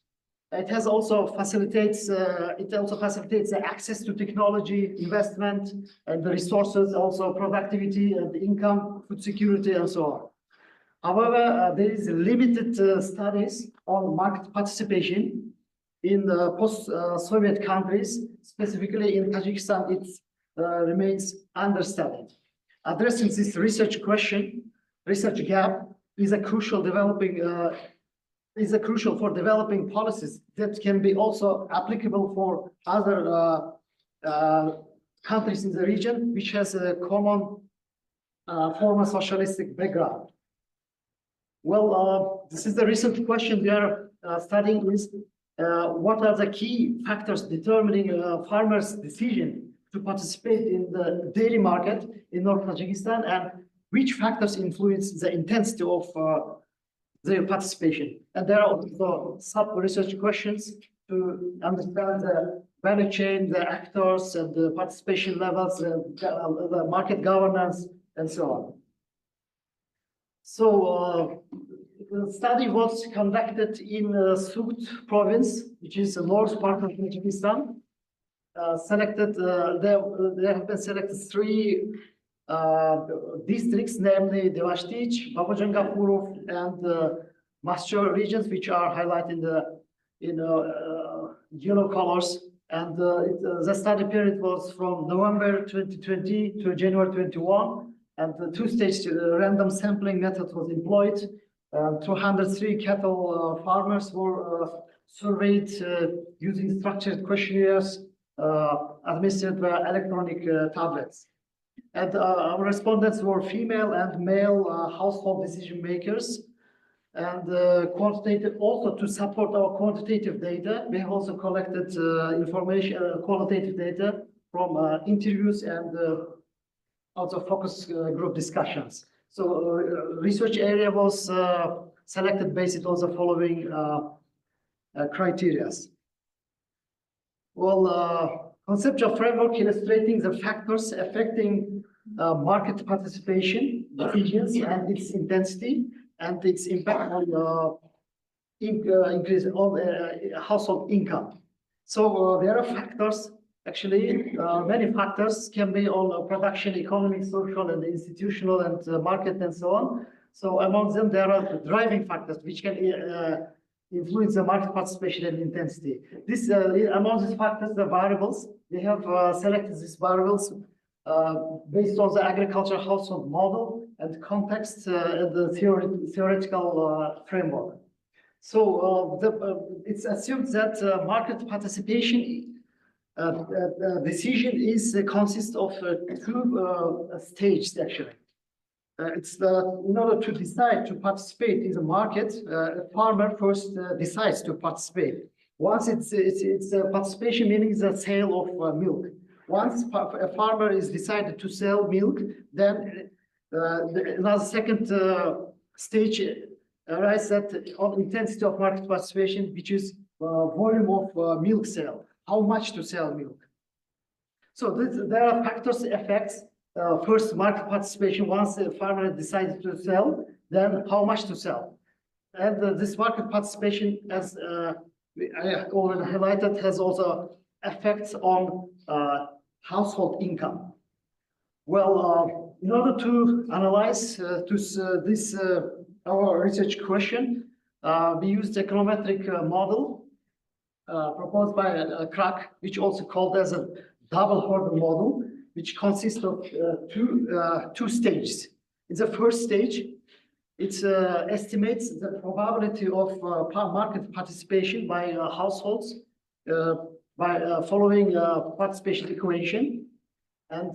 It also facilitates the access to technology, investment, and the resources, also productivity and income, food security, and so on. However, there is limited studies on market participation in post-Soviet countries, specifically in Tajikistan. It remains understudied. Addressing this research gap is crucial for developing policies that can be also applicable for other countries in the region, which has a common former socialistic background. Well, this is the recent question we are studying is what are the key factors determining farmers' decision to participate in the dairy market in North Tajikistan, and which factors influence the intensity of their participation. And there are also sub-research questions to understand the value chain, the actors, and the participation levels, the market governance, and so on. So the study was conducted in Sugut province, which is the north part of Tajikistan. There have been selected 3 districts, namely Devashtich, Babajangapurov, and Masjor regions, which are highlighted in yellow colors. And the study period was from November 2020 to January 21, and the 2-stage random sampling method was employed. 203 cattle farmers were surveyed using structured questionnaires administered by electronic tablets. And our respondents were female and male household decision makers. And quantitative, also to support our quantitative data, we have also collected information, qualitative data from interviews and also focus group discussions. So research area was selected based on the following criteria. Well, conceptual framework illustrating the factors affecting market participation, decisions, and its intensity, and its impact on increase of household income. So there are factors, actually, many factors can be on production, economic, social, and institutional, and market, and so on. So among them, there are driving factors which can influence the market participation and intensity. This among these factors, the variables, they have selected these variables based on the agricultural household model and context and the theoretical framework. So it's assumed that market participation decision consists of two stages actually. It's in order to decide to participate in the market, a farmer first decides to participate. Once it's participation, meaning the sale of milk. Once a farmer is decided to sell milk, then another second stage arises that of intensity of market participation, which is volume of milk sale. How much to sell milk? So there are factors, effects. First, market participation. Once the farmer decided to sell, then how much to sell? And this market participation, as I already highlighted, has also effects on household income. Well, in order to analyze this our research question, we used a econometric model proposed by Krag, which also called as a double hurdle model, which consists of two stages. In the first stage, it estimates the probability of market participation by households by following participation equation. And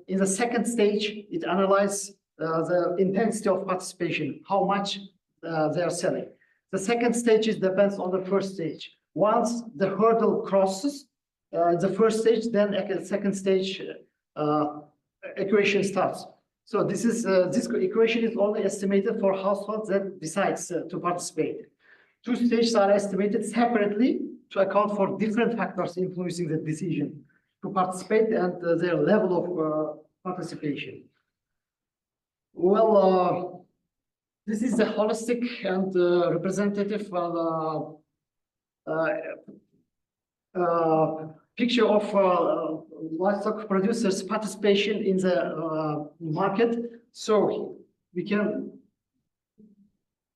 in the second stage, it analyzes the intensity of participation, how much they are selling. The second stage depends on the first stage. Once the hurdle crosses the first stage, then the second stage equation starts. So this equation is only estimated for households that decides to participate. Two stages are estimated separately to account for different factors influencing the decision to participate and their level of participation. Well, this is a holistic and representative picture of livestock producers' participation in the market. So we can.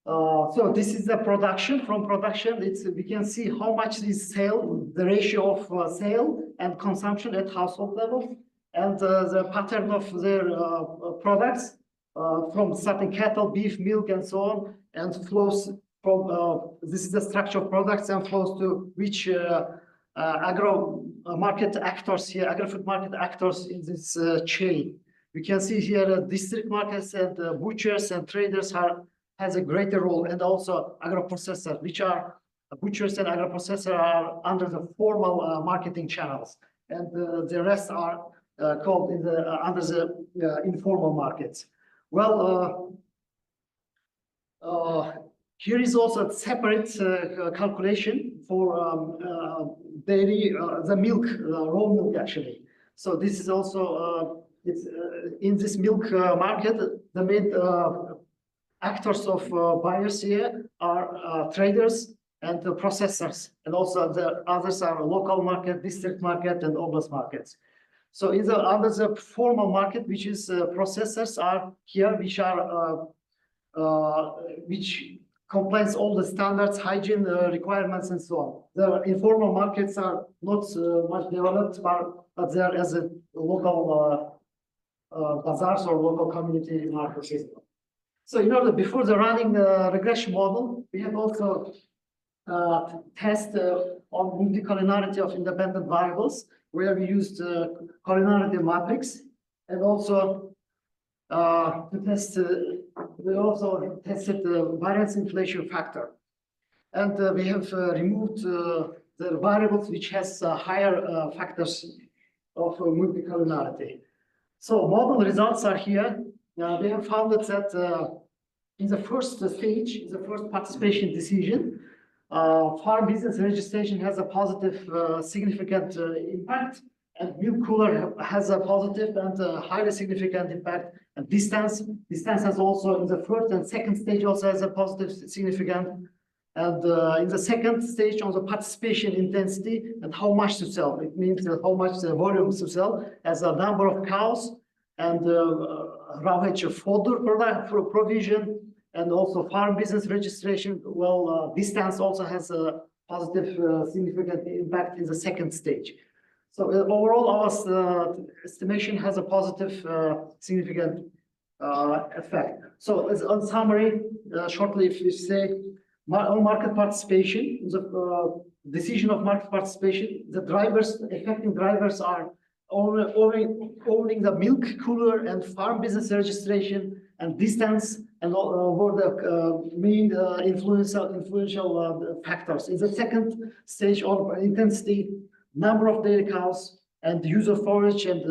So this is the production. From production, we can see how much is sale, the ratio of sale and consumption at household level, and the pattern of their products from starting cattle, beef, milk, and so on, and flows from this is the structure of products and flows to which agro market actors here, agri-food market actors in this chain. We can see here district markets and butchers and traders has a greater role, and also agro-processors, which are butchers and agro-processors are under the formal marketing channels, and the rest are called in the under the informal markets. Well, here is also a separate calculation for dairy, the milk, raw milk actually. So this is also it's in this milk market. The main actors of buyers here are traders and processors, and also the others are local market, district market, and oblast markets. So in the under the formal market, which is processors are here, which are which complies all the standards, hygiene requirements, and so on. The informal markets are not much developed, but they are as a local bazaars or local community markets. So in order, before the running regression model, we have also test on multicollinearity of independent variables, where we used collinearity matrix, and also to test. We also tested the variance inflation factor, and we have removed the variables which has higher factors of multiculinarity. So model results are here. They have found that in the first stage, in the first participation decision, farm business registration has a positive, significant impact, and milk cooler has a positive and highly significant impact. And distance has also in the first and second stage also has a positive, significant. And in the second stage on the participation intensity and how much to sell. It means how much the volume to sell as a number of cows and ravage of fodder product for provision and also farm business registration. Well, distance also has a positive, significant impact in the second stage. So overall, our estimation has a positive, significant effect. So as on summary, shortly, if you say on market participation, the decision of market participation, the drivers, affecting drivers are owning the milk cooler and farm business registration and distance and were the main influential factors. In the second stage on intensity, number of dairy cows and use of forage and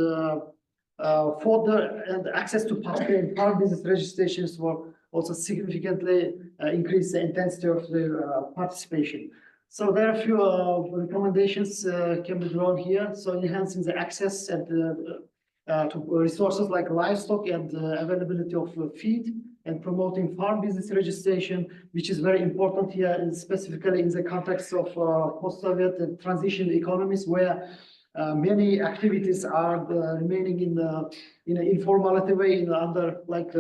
fodder and access to pasture and farm business registrations were also significantly increase the intensity of their participation. So there are a few recommendations can be drawn here. So enhancing the access and to resources like livestock and availability of feed and promoting farm business registration, which is very important here, and specifically in the context of post-Soviet and transition economies where many activities are remaining in an informality way, in under like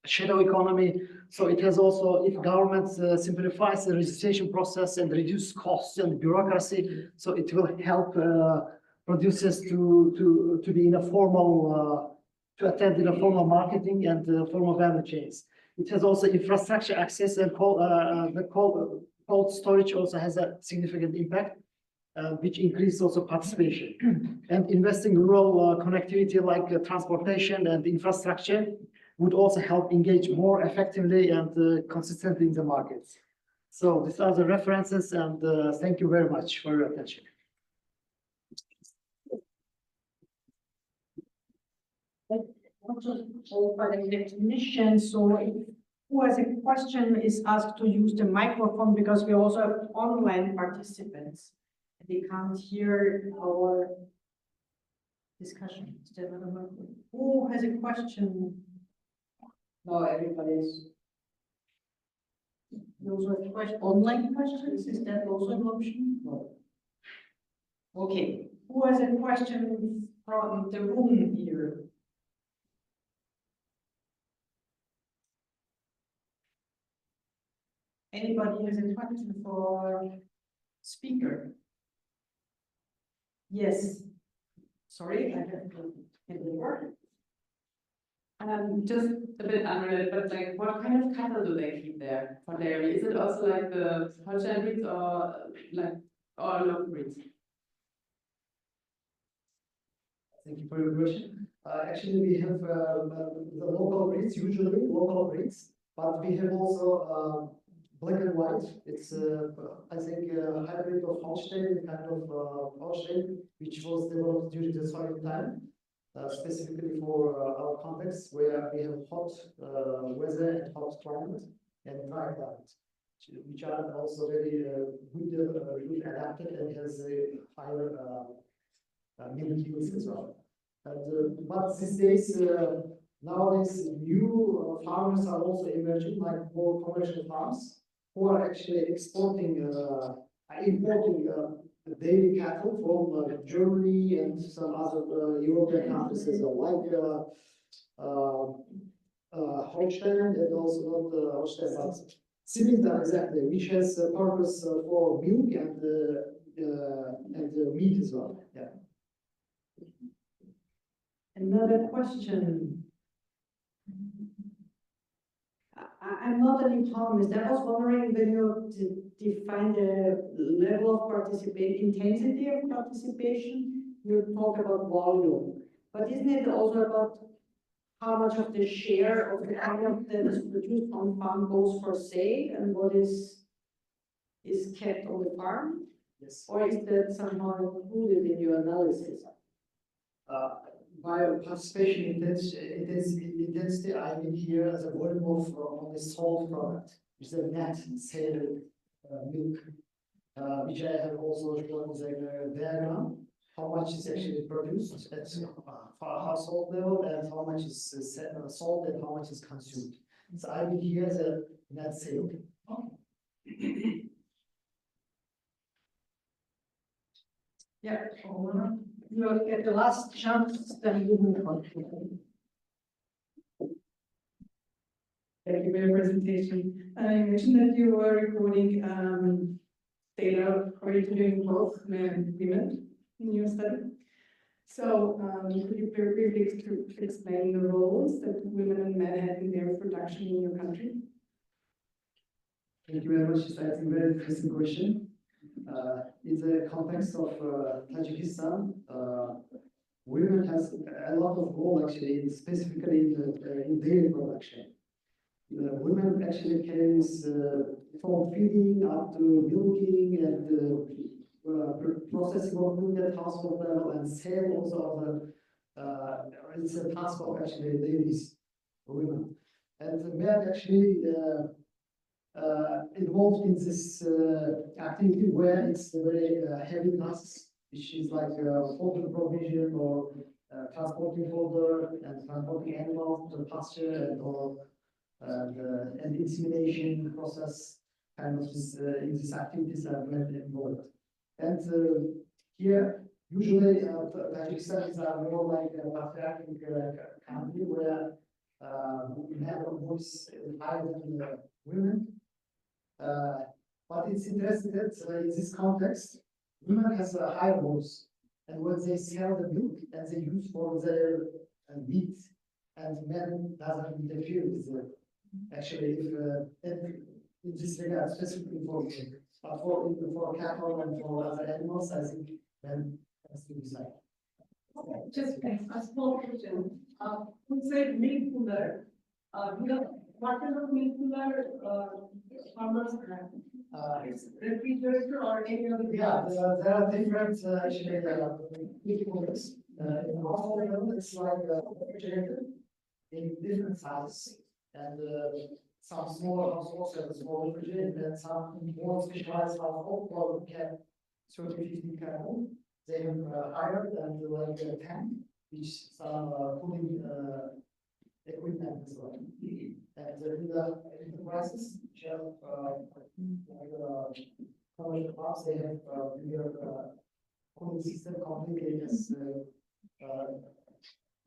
shadow economy. So it has also, if government simplifies the registration process and reduce costs and bureaucracy, so it will help producers to be in a formal, to attend in a formal marketing and formal value chains. It has also infrastructure access and cold storage also has a significant impact, which increases also participation. And investing in rural connectivity like transportation and infrastructure would also help engage more effectively and consistently in the markets. So these are the references, and thank you very much for your attention. Also by the definition, so who has a question is asked to use the microphone because we also have online participants. They can't hear our discussion. Who has a question? No, everybody's. Those are online questions, is that also an option? No. Okay, who has a question from the room here? Anybody has a question for speaker? Yes. Sorry, I have to get the word. Just a bit unrelated, but like, what kind of cattle do they keep there for dairy? Is it also like the Holstein breeds or like or local breeds? Thank you for your question. Actually, we have the local breeds, usually local breeds, but we have also black and white. It's I think a hybrid of Holstein, kind of Holstein, which was developed during the Soviet time. Specifically for our context, where we have hot weather and hot climate and dry climate, which are also very good adapted and has a higher milk yields as well. And, but these days, nowadays, new farmers are also emerging, like more commercial farms, who are actually exporting, importing dairy cattle from Germany and some other European countries as well, like Holstein and also not Holstein, but Simmental, exactly, which has a purpose for milk and meat as well. Yeah. Another question. I'm not an economist. I was wondering when you define the level of participation, intensity of participation, you talk about volume. But isn't it also about how much of the share of the product that is produced on farm goes for sale and what is kept on the farm? Yes. Or is that somehow included in your analysis? By participation intensity, I mean here as a volume of on the sold product, which is a net sale milk, which I have also shown as a diagram. How much is actually produced at household level and how much is sold and how much is consumed. So I mean here as a net sale. Yeah, you get the last chance, then you move on. Thank you for your presentation. You mentioned that you were recording data doing both men and women in your study. So could you briefly explain the roles that women and men had in their production in your country? Thank you very much. It's a very interesting question. In the context of Tajikistan, women has a lot of role actually, specifically in dairy production. Women actually carries from feeding up to milking and processing of milk at household level and sale also of it's a task of actually ladies, women. And men actually involved in this activity where it's a very heavy task, which is like fodder provision or transporting fodder and transporting animals to the pasture and all. And insemination process kind of this, in these activities are very involved. And here, usually Tajikistan is more like a patriarchal country where men of voice is higher than women. But it's interesting that in this context, women has a higher voice, and when they sell the milk and they use for their meat, and men doesn't interfere with them. Actually, if in this regard, specifically for cattle and for other animals, I think men has to decide. Just a small question. You said milk cooler. What kind of milk cooler farmers have? It's refrigerator or any other? Yeah, there are different actually milk coolers. In household level, it's like a refrigerator in different sizes. And some smaller households have a small refrigerator, and some more specialized households or can 30-50 people. They have higher than like a tank, which some cooling equipment as well. And in the enterprises, which have commercial parks, they have bigger cooling system completely as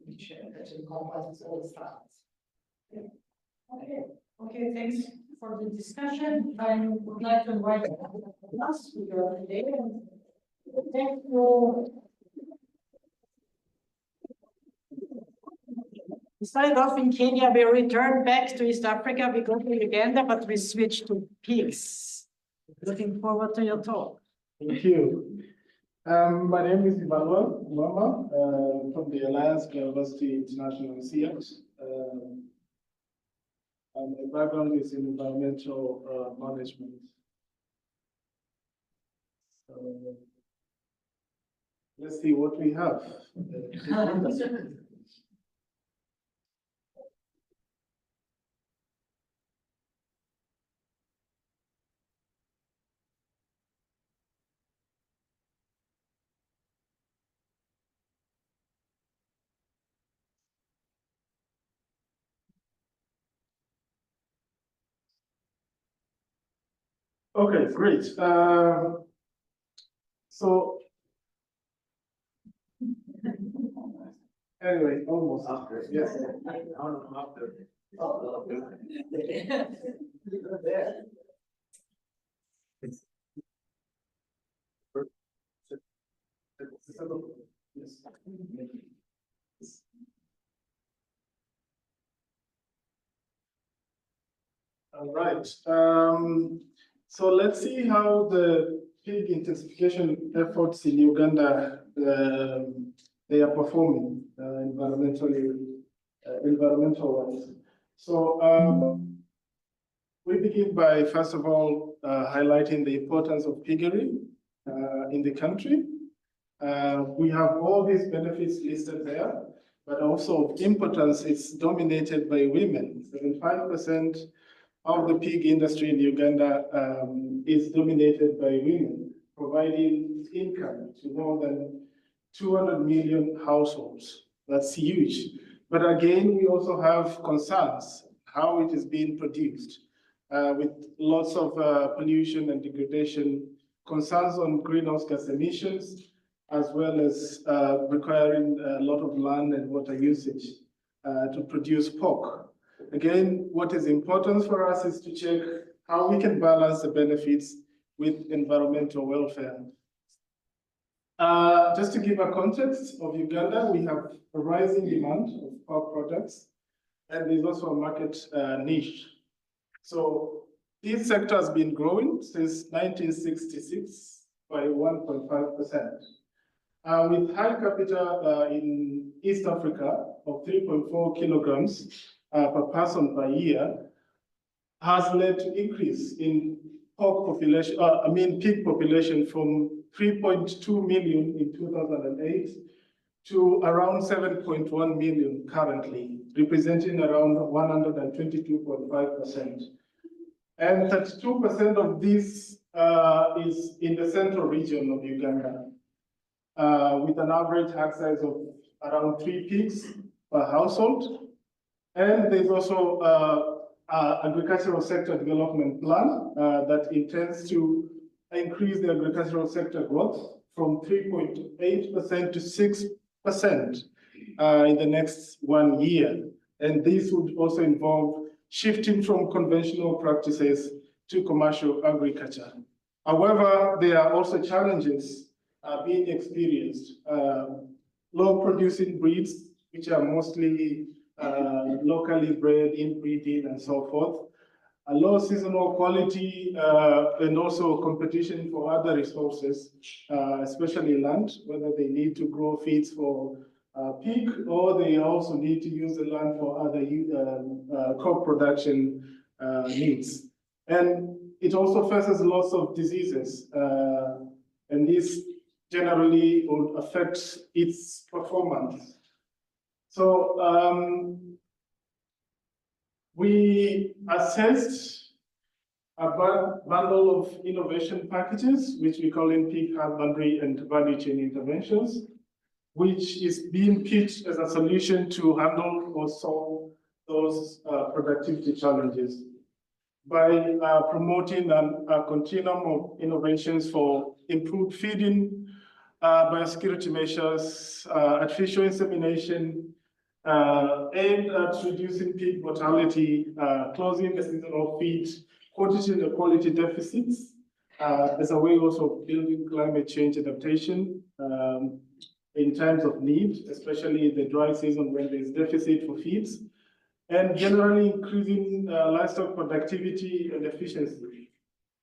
which actually comprises all the standards. Okay, thanks for the discussion. I would like to invite the last speaker of the day. Thank you. We started off in Kenya, we returned back to East Africa, we go to Uganda, but we switched to pigs. Looking forward to your talk. Thank you. My name is Emmanuel Mwamba from the Alliance Biodiversity International CX. And my background is in environmental management. So let's see what we have. Okay, great. So anyway, almost after. Yes. After. Yes. All right. So let's see how the pig intensification efforts in Uganda they are performing environmental-wise. So we begin by first of all highlighting the importance of piggery in the country. We have all these benefits listed there, but also of importance, it's dominated by women. 75% of the pig industry in Uganda is dominated by women, providing income to more than 200 million households. That's huge. But again, we also have concerns how it is being produced, with lots of pollution and degradation, concerns on greenhouse gas emissions, as well as requiring a lot of land and water usage to produce pork. Again, what is important for us is to check how we can balance the benefits with environmental welfare. Just to give a context of Uganda, we have a rising demand of pork products, and there's also a market niche. So this sector has been growing since 1966 by 1.5%. With high capita in East Africa of 3.4 kilograms per person per year, has led to increase in pork population, pig population from 3.2 million in 2008 to around 7.1 million currently, representing around 122.5%. And 32% of this is in the central region of Uganda, with an average herd size of around 3 pigs per household. And there's also agricultural sector development plan that intends to increase the agricultural sector growth from 3.8% to 6% in the next 1 year. And this would also involve shifting from conventional practices to commercial agriculture. However, there are also challenges being experienced. Low producing breeds, which are mostly locally bred, inbreeding, and so forth. A low seasonal quality and also competition for other resources, especially land, whether they need to grow feeds for pig or they also need to use the land for other crop production needs. And it also faces lots of diseases, and this generally would affect its performance. So we assessed a bundle of innovation packages, which we call in pig husbandry and value chain interventions, which is being pitched as a solution to handle or solve those productivity challenges by promoting a continuum of innovations for improved feeding, biosecurity measures, artificial insemination, aimed at reducing pig mortality, closing the seasonal feed, quantity and quality deficits, as a way also of building climate change adaptation in times of need, especially the dry season when there's deficit for feeds, and generally increasing livestock productivity and efficiency.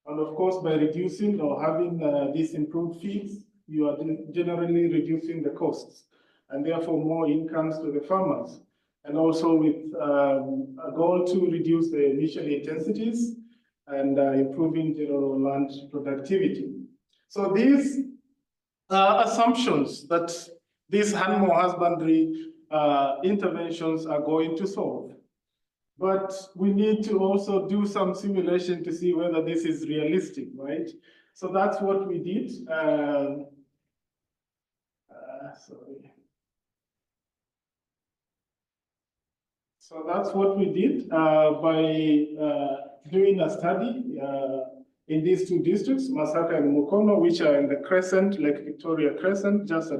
And of course, by reducing or having these improved feeds, you are generally reducing the costs and therefore more incomes to the farmers. And also with a goal to reduce the emission intensities and improving general land productivity. So these assumptions that these animal husbandry interventions are going to solve. But we need to also do some simulation to see whether this is realistic, right? So that's what we did. Sorry. So that's what we did by doing a study in these two districts, Masaka and Mukono, which are in the crescent, Lake Victoria crescent, just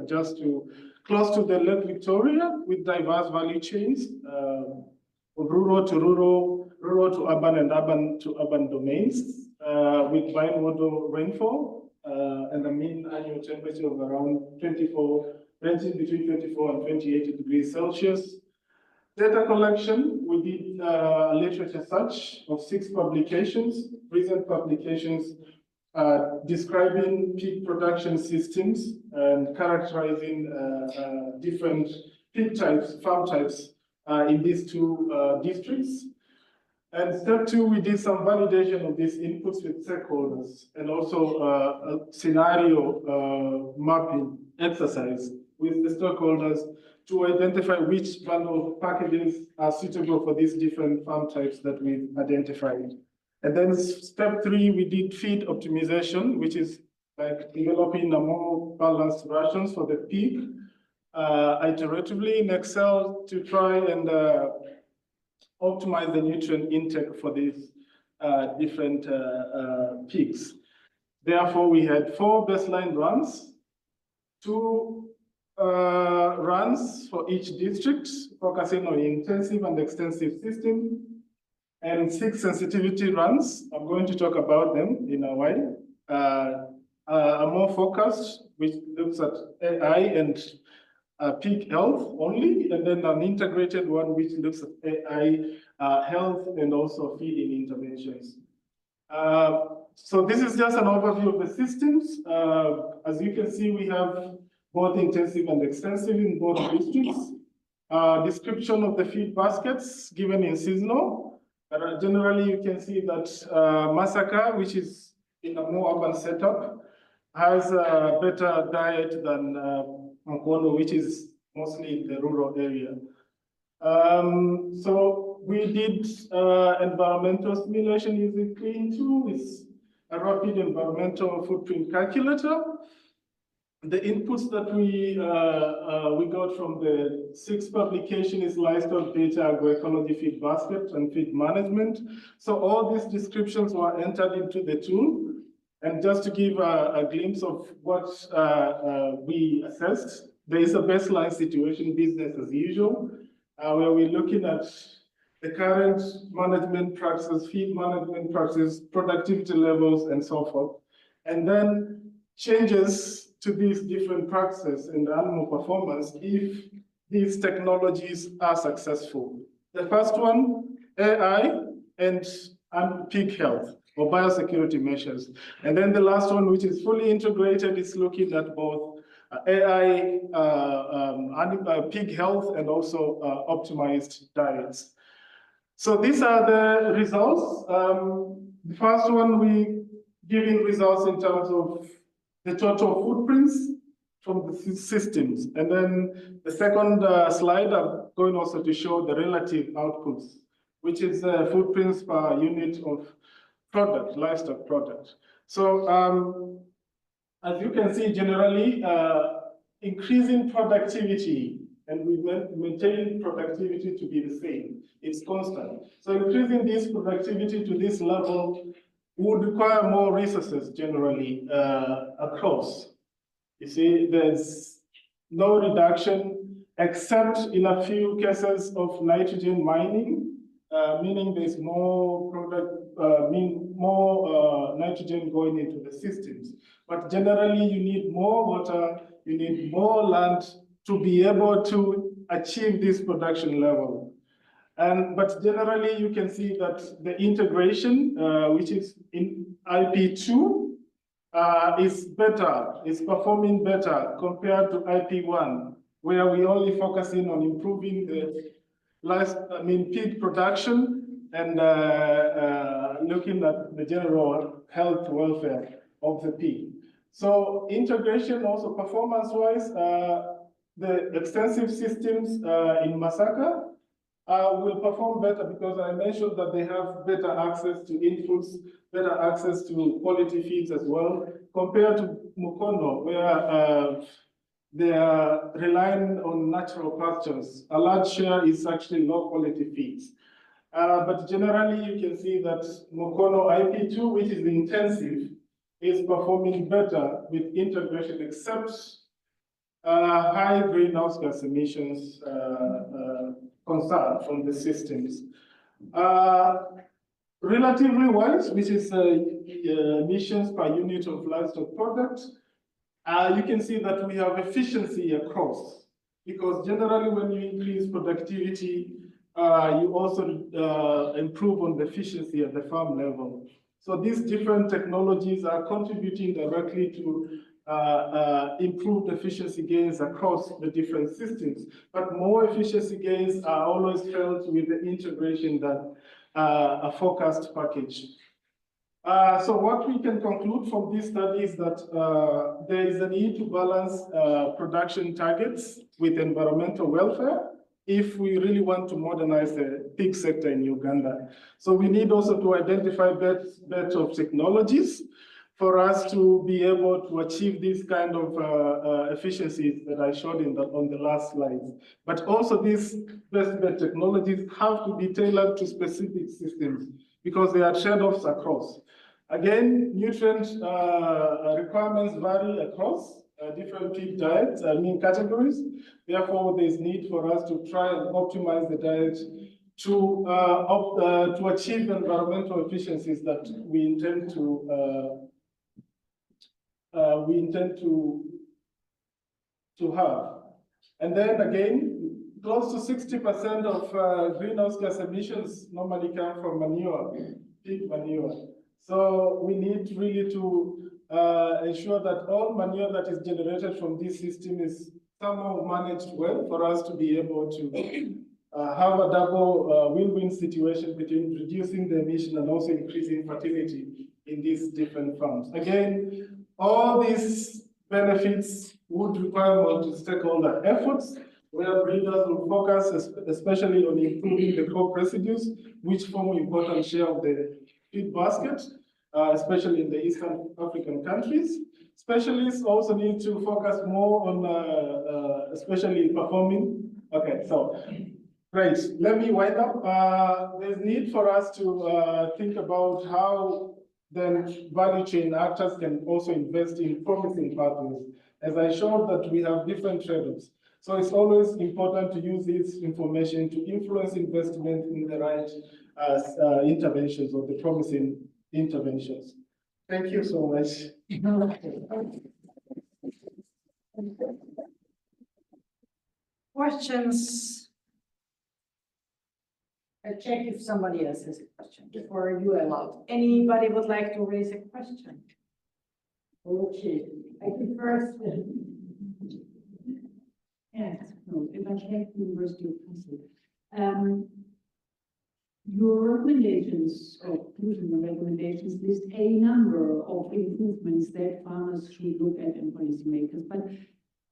close to the Lake Victoria, with diverse value chains of rural to rural, rural to urban, and urban to urban domains, with bimodal rainfall and a mean annual temperature of around 24, ranging between 24 and 28 degrees Celsius. Data collection, we did a literature search of 6 publications, recent publications describing pig production systems and characterizing different pig types, farm types in these 2 districts. And step 2, we did some validation of these inputs with stakeholders and also a scenario mapping exercise with the stakeholders to identify which bundle of packages are suitable for these different farm types that we've identified. And then step 3, we did feed optimization, which is like developing a more balanced rations for the pig, iteratively in Excel to try and optimize the nutrient intake for these different pigs. Therefore, we had 4 baseline runs, 2 runs for each district, focusing on intensive and extensive system, and 6 sensitivity runs. I'm going to talk about them in a while. A more focused, which looks at AI and pig health only, and then an integrated one which looks at AI, health, and also feeding interventions. So this is just an overview of the systems. As you can see, we have both intensive and extensive in both districts. Description of the feed baskets given in seasonal. Generally, you can see that Masaka, which is in a more urban setup, has a better diet than Mukono, which is mostly in the rural area. So we did environmental simulation using Clean2 with a rapid environmental footprint calculator. The inputs that we got from the 6th publication is livestock data, agroecology, feed basket, and feed management. So all these descriptions were entered into the tool. And just to give a glimpse of what we assessed, there is a baseline situation, business as usual, where we're looking at the current management practices, feed management practices, productivity levels, and so forth. And then changes to these different practices in the animal performance if these technologies are successful. The first one, AI and pig health or biosecurity measures. And then the last one, which is fully integrated, is looking at both AI, pig health, and also optimized diets. So these are the results. The first one, we giving results in terms of the total footprints from the systems. And then the second slide, I'm going also to show the relative outputs, which is footprints per unit of product, livestock product. So as you can see, generally, increasing productivity, and we maintain productivity to be the same. It's constant. So increasing this productivity to this level would require more resources generally across. You see, there's no reduction except in a few cases of nitrogen mining, meaning there's more nitrogen going into the systems. But generally, you need more water, you need more land to be able to achieve this production level. But generally, you can see that the integration, which is in IP2, is better, is performing better compared to IP1, where we only focusing on improving the pig production and looking at the general health welfare of the pig. So integration also performance-wise, the extensive systems in Masaka will perform better because I mentioned that they have better access to inputs, better access to quality feeds as well, compared to Mukono, where they are relying on natural pastures. A large share is actually low quality feeds. But generally, you can see that Mukono IP2, which is intensive, is performing better with integration, except high greenhouse gas emissions concern from the systems. Relatively wise, which is emissions per unit of livestock product, you can see that we have efficiency across, because generally when you increase productivity, you also improve on the efficiency at the farm level. So these different technologies are contributing directly to improved efficiency gains across the different systems, but more efficiency gains are always felt with the integration than a forecast package. So what we can conclude from this study is that there is a need to balance production targets with environmental welfare if we really want to modernize the pig sector in Uganda. So we need also to identify bets of technologies for us to be able to achieve these kind of efficiencies that I showed on the last slides. But also these best bet technologies have to be tailored to specific systems because there are trade-offs across. Again, nutrient requirements vary across different pig diets, categories. Therefore, there's need for us to try and optimize the diet to achieve environmental efficiencies that we intend to have. And then again, close to 60% of greenhouse gas emissions normally come from manure, pig manure. So we need really to ensure that all manure that is generated from this system is somehow managed well for us to be able to have a double win-win situation between reducing the emission and also increasing fertility in these different farms. Again, all these benefits would require multi-stakeholder efforts where breeders will focus especially on improving the crop residues, which form an important share of the feed basket, especially in the Eastern African countries. Specialists also need to focus more on especially performing. Okay, so great. Let me wind up. There's need for us to think about how then value chain actors can also invest in promising pathways. As I showed that we have different trade-offs. So it's always important to use this information to influence investment in the right interventions or the promising interventions. Thank you so much. Questions? I check if somebody else has a question before you allow. Anybody would like to raise a question? Okay, I think first. Yes, no, if I check the University of Kassel. Your recommendations, or pollution recommendations, list a number of improvements that farmers should look at and policymakers. But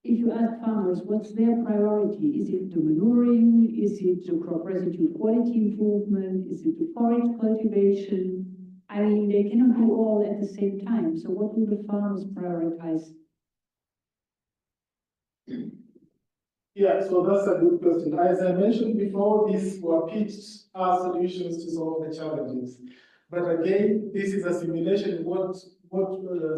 if you ask farmers, what's their priority? Is it the manuring? Is it the crop residue quality improvement? Is it the forage cultivation? I mean, they cannot do all at the same time. So what do the farmers prioritize? Yeah, so that's a good question. As I mentioned before, these were pitched as solutions to solve the challenges. But again, this is a simulation. What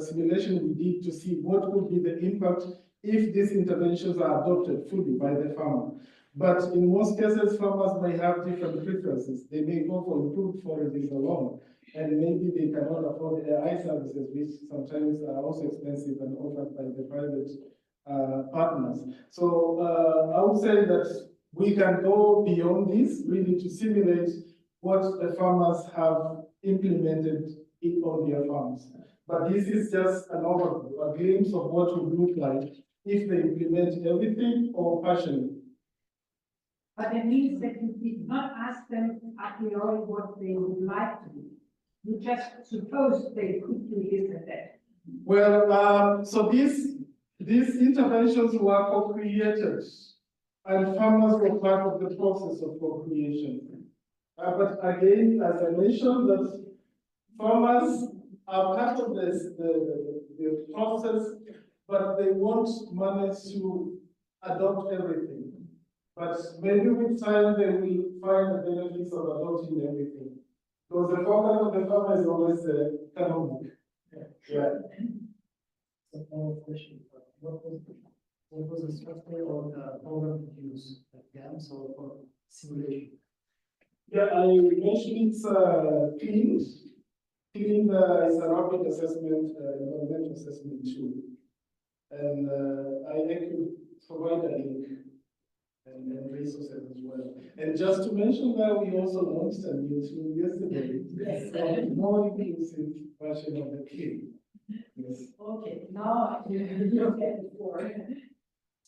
simulation we did to see what would be the impact if these interventions are adopted fully by the farmer. But in most cases, farmers may have different preferences. They may go for improved forages alone, and maybe they cannot afford AI services, which sometimes are also expensive and offered by the private partners. So I would say that we can go beyond this, really to simulate what the farmers have implemented on their farms. But this is just an overview, a glimpse of what would look like if they implement everything or partially. But it means that you did not ask them a priori what they would like to do. You just suppose they could do this and that. Well, so these interventions were co-created, and farmers were part of the process of co-creation. But again, as I mentioned, that farmers are part of the process, but they won't manage to adopt everything. But maybe with time, they will find the benefits of adopting everything. Because the focus of the farmer is always economic. Yeah. Question. What was the software or the program use? GAMS or for simulation? Yeah, I mentioned it's clean. Clean is a rapid assessment, environmental assessment tool. And I could provide a link and resources as well. And just to mention that we also launched a new tool yesterday. Yes. A more inclusive version of the clean. Yes. Okay, now you get the floor.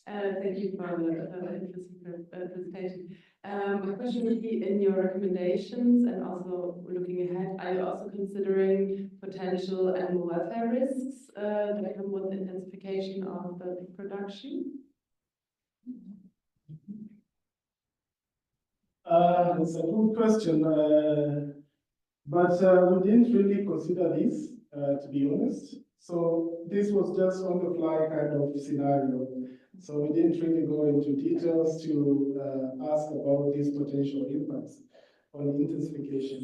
Thank you for the interesting presentation. My question would be in your recommendations and also looking ahead, are you also considering potential animal welfare risks that come with the intensification of the pig production? It's a good question, but we didn't really consider this, to be honest. So this was just on the fly kind of scenario. So we didn't really go into details to ask about these potential impacts on intensification.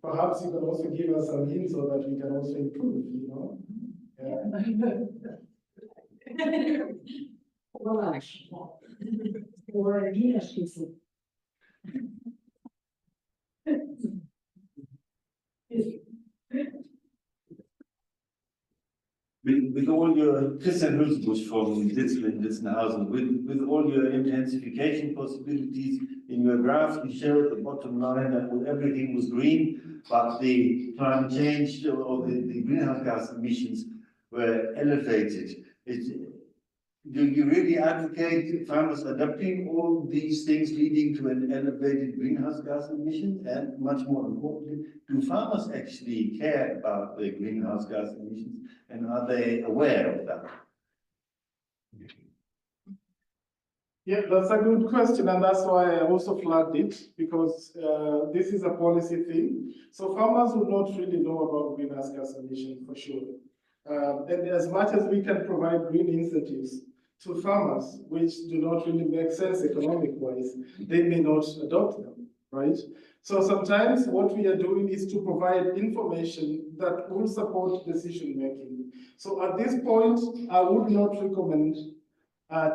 Perhaps you can also give us some hints so that we can also improve, you know? Or leadership. With all your, Christian Hülsbusch from Ditzenhausen, with all your intensification possibilities, in your graph, you showed the bottom line that everything was green, but the climate change or the greenhouse gas emissions were elevated. Do you really advocate farmers adopting all these things leading to an elevated greenhouse gas emission? And much more importantly, do farmers actually care about the greenhouse gas emissions, and are they aware of that? Yeah, that's a good question, and that's why I also flagged it, because this is a policy thing. So farmers would not really know about greenhouse gas emission for sure. And as much as we can provide green incentives to farmers, which do not really make sense economic-wise, they may not adopt them, right? So sometimes what we are doing is to provide information that will support decision-making. So at this point, I would not recommend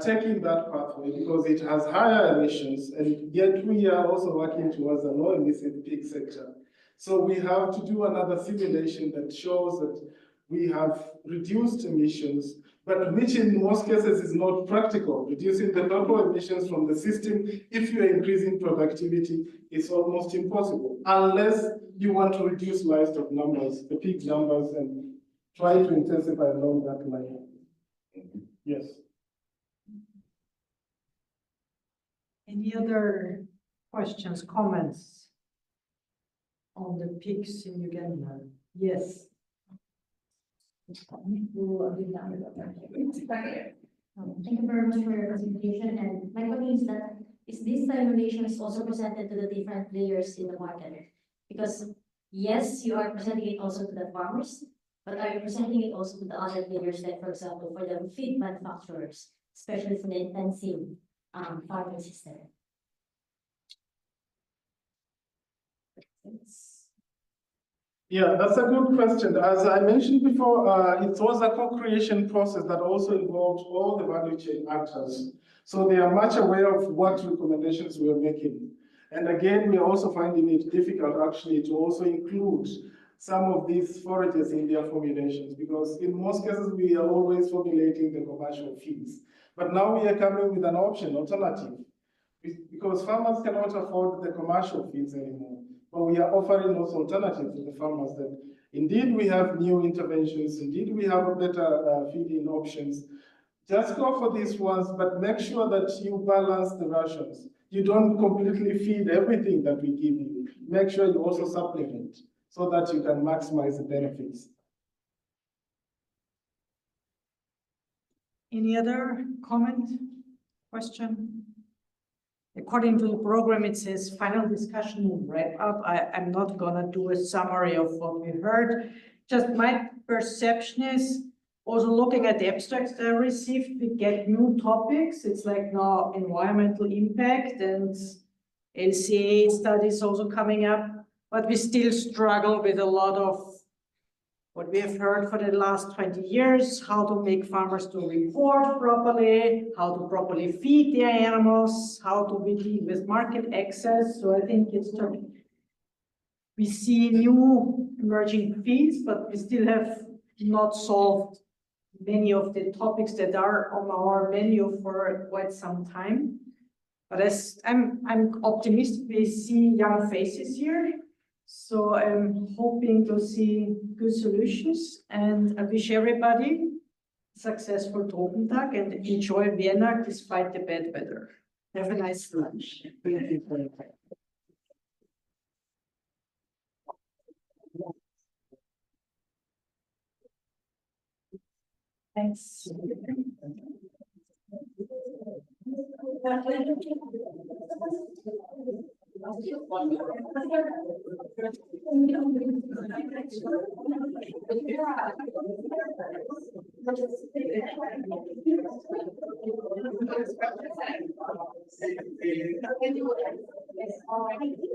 taking that pathway because it has higher emissions, and yet we are also working towards a low emission pig sector. So we have to do another simulation that shows that we have reduced emissions, but which in most cases is not practical. Reducing the total emissions from the system, if you are increasing productivity, is almost impossible, unless you want to reduce livestock numbers, the pig numbers, and try to intensify along that line. Yes. Any other questions, comments on the pigs in Uganda? Yes. Thank you very much for your presentation. And my question is that, is this simulation is also presented to the different players in the market? Because yes, you are presenting it also to the farmers, but are you presenting it also to the other players, like for example, for the feed manufacturers, especially for the intensive farming system? Yeah, that's a good question. As I mentioned before, it was a co-creation process that also involved all the value chain actors. So they are much aware of what recommendations we are making. And again, we are also finding it difficult actually to also include some of these forages in their formulations, because in most cases, we are always formulating the commercial feeds. But now we are coming with an option, alternative, because farmers cannot afford the commercial feeds anymore. But we are offering those alternatives to the farmers that indeed we have new interventions, indeed we have better feeding options. Just go for these ones, but make sure that you balance the rations. You don't completely feed everything that we give you. Make sure you also supplement so that you can maximize the benefits. Any other comment, question? According to the program, it says final discussion and wrap up. I'm not gonna do a summary of what we heard. Just my perception is, also looking at the abstracts that I received, we get new topics. It's like now environmental impact and LCA studies also coming up, but we still struggle with a lot of what we have heard for the last 20 years, how to make farmers to report properly, how to properly feed their animals, how to deal with market access. So I think it's we see new emerging fields, but we still have not solved many of the topics that are on our menu for quite some time. But as I'm optimistic, we see young faces here. So I'm hoping to see good solutions, and I wish everybody successful Tropentag and enjoy Vienna despite the bad weather. Have a nice lunch. Thank you for your time. Thanks. Already.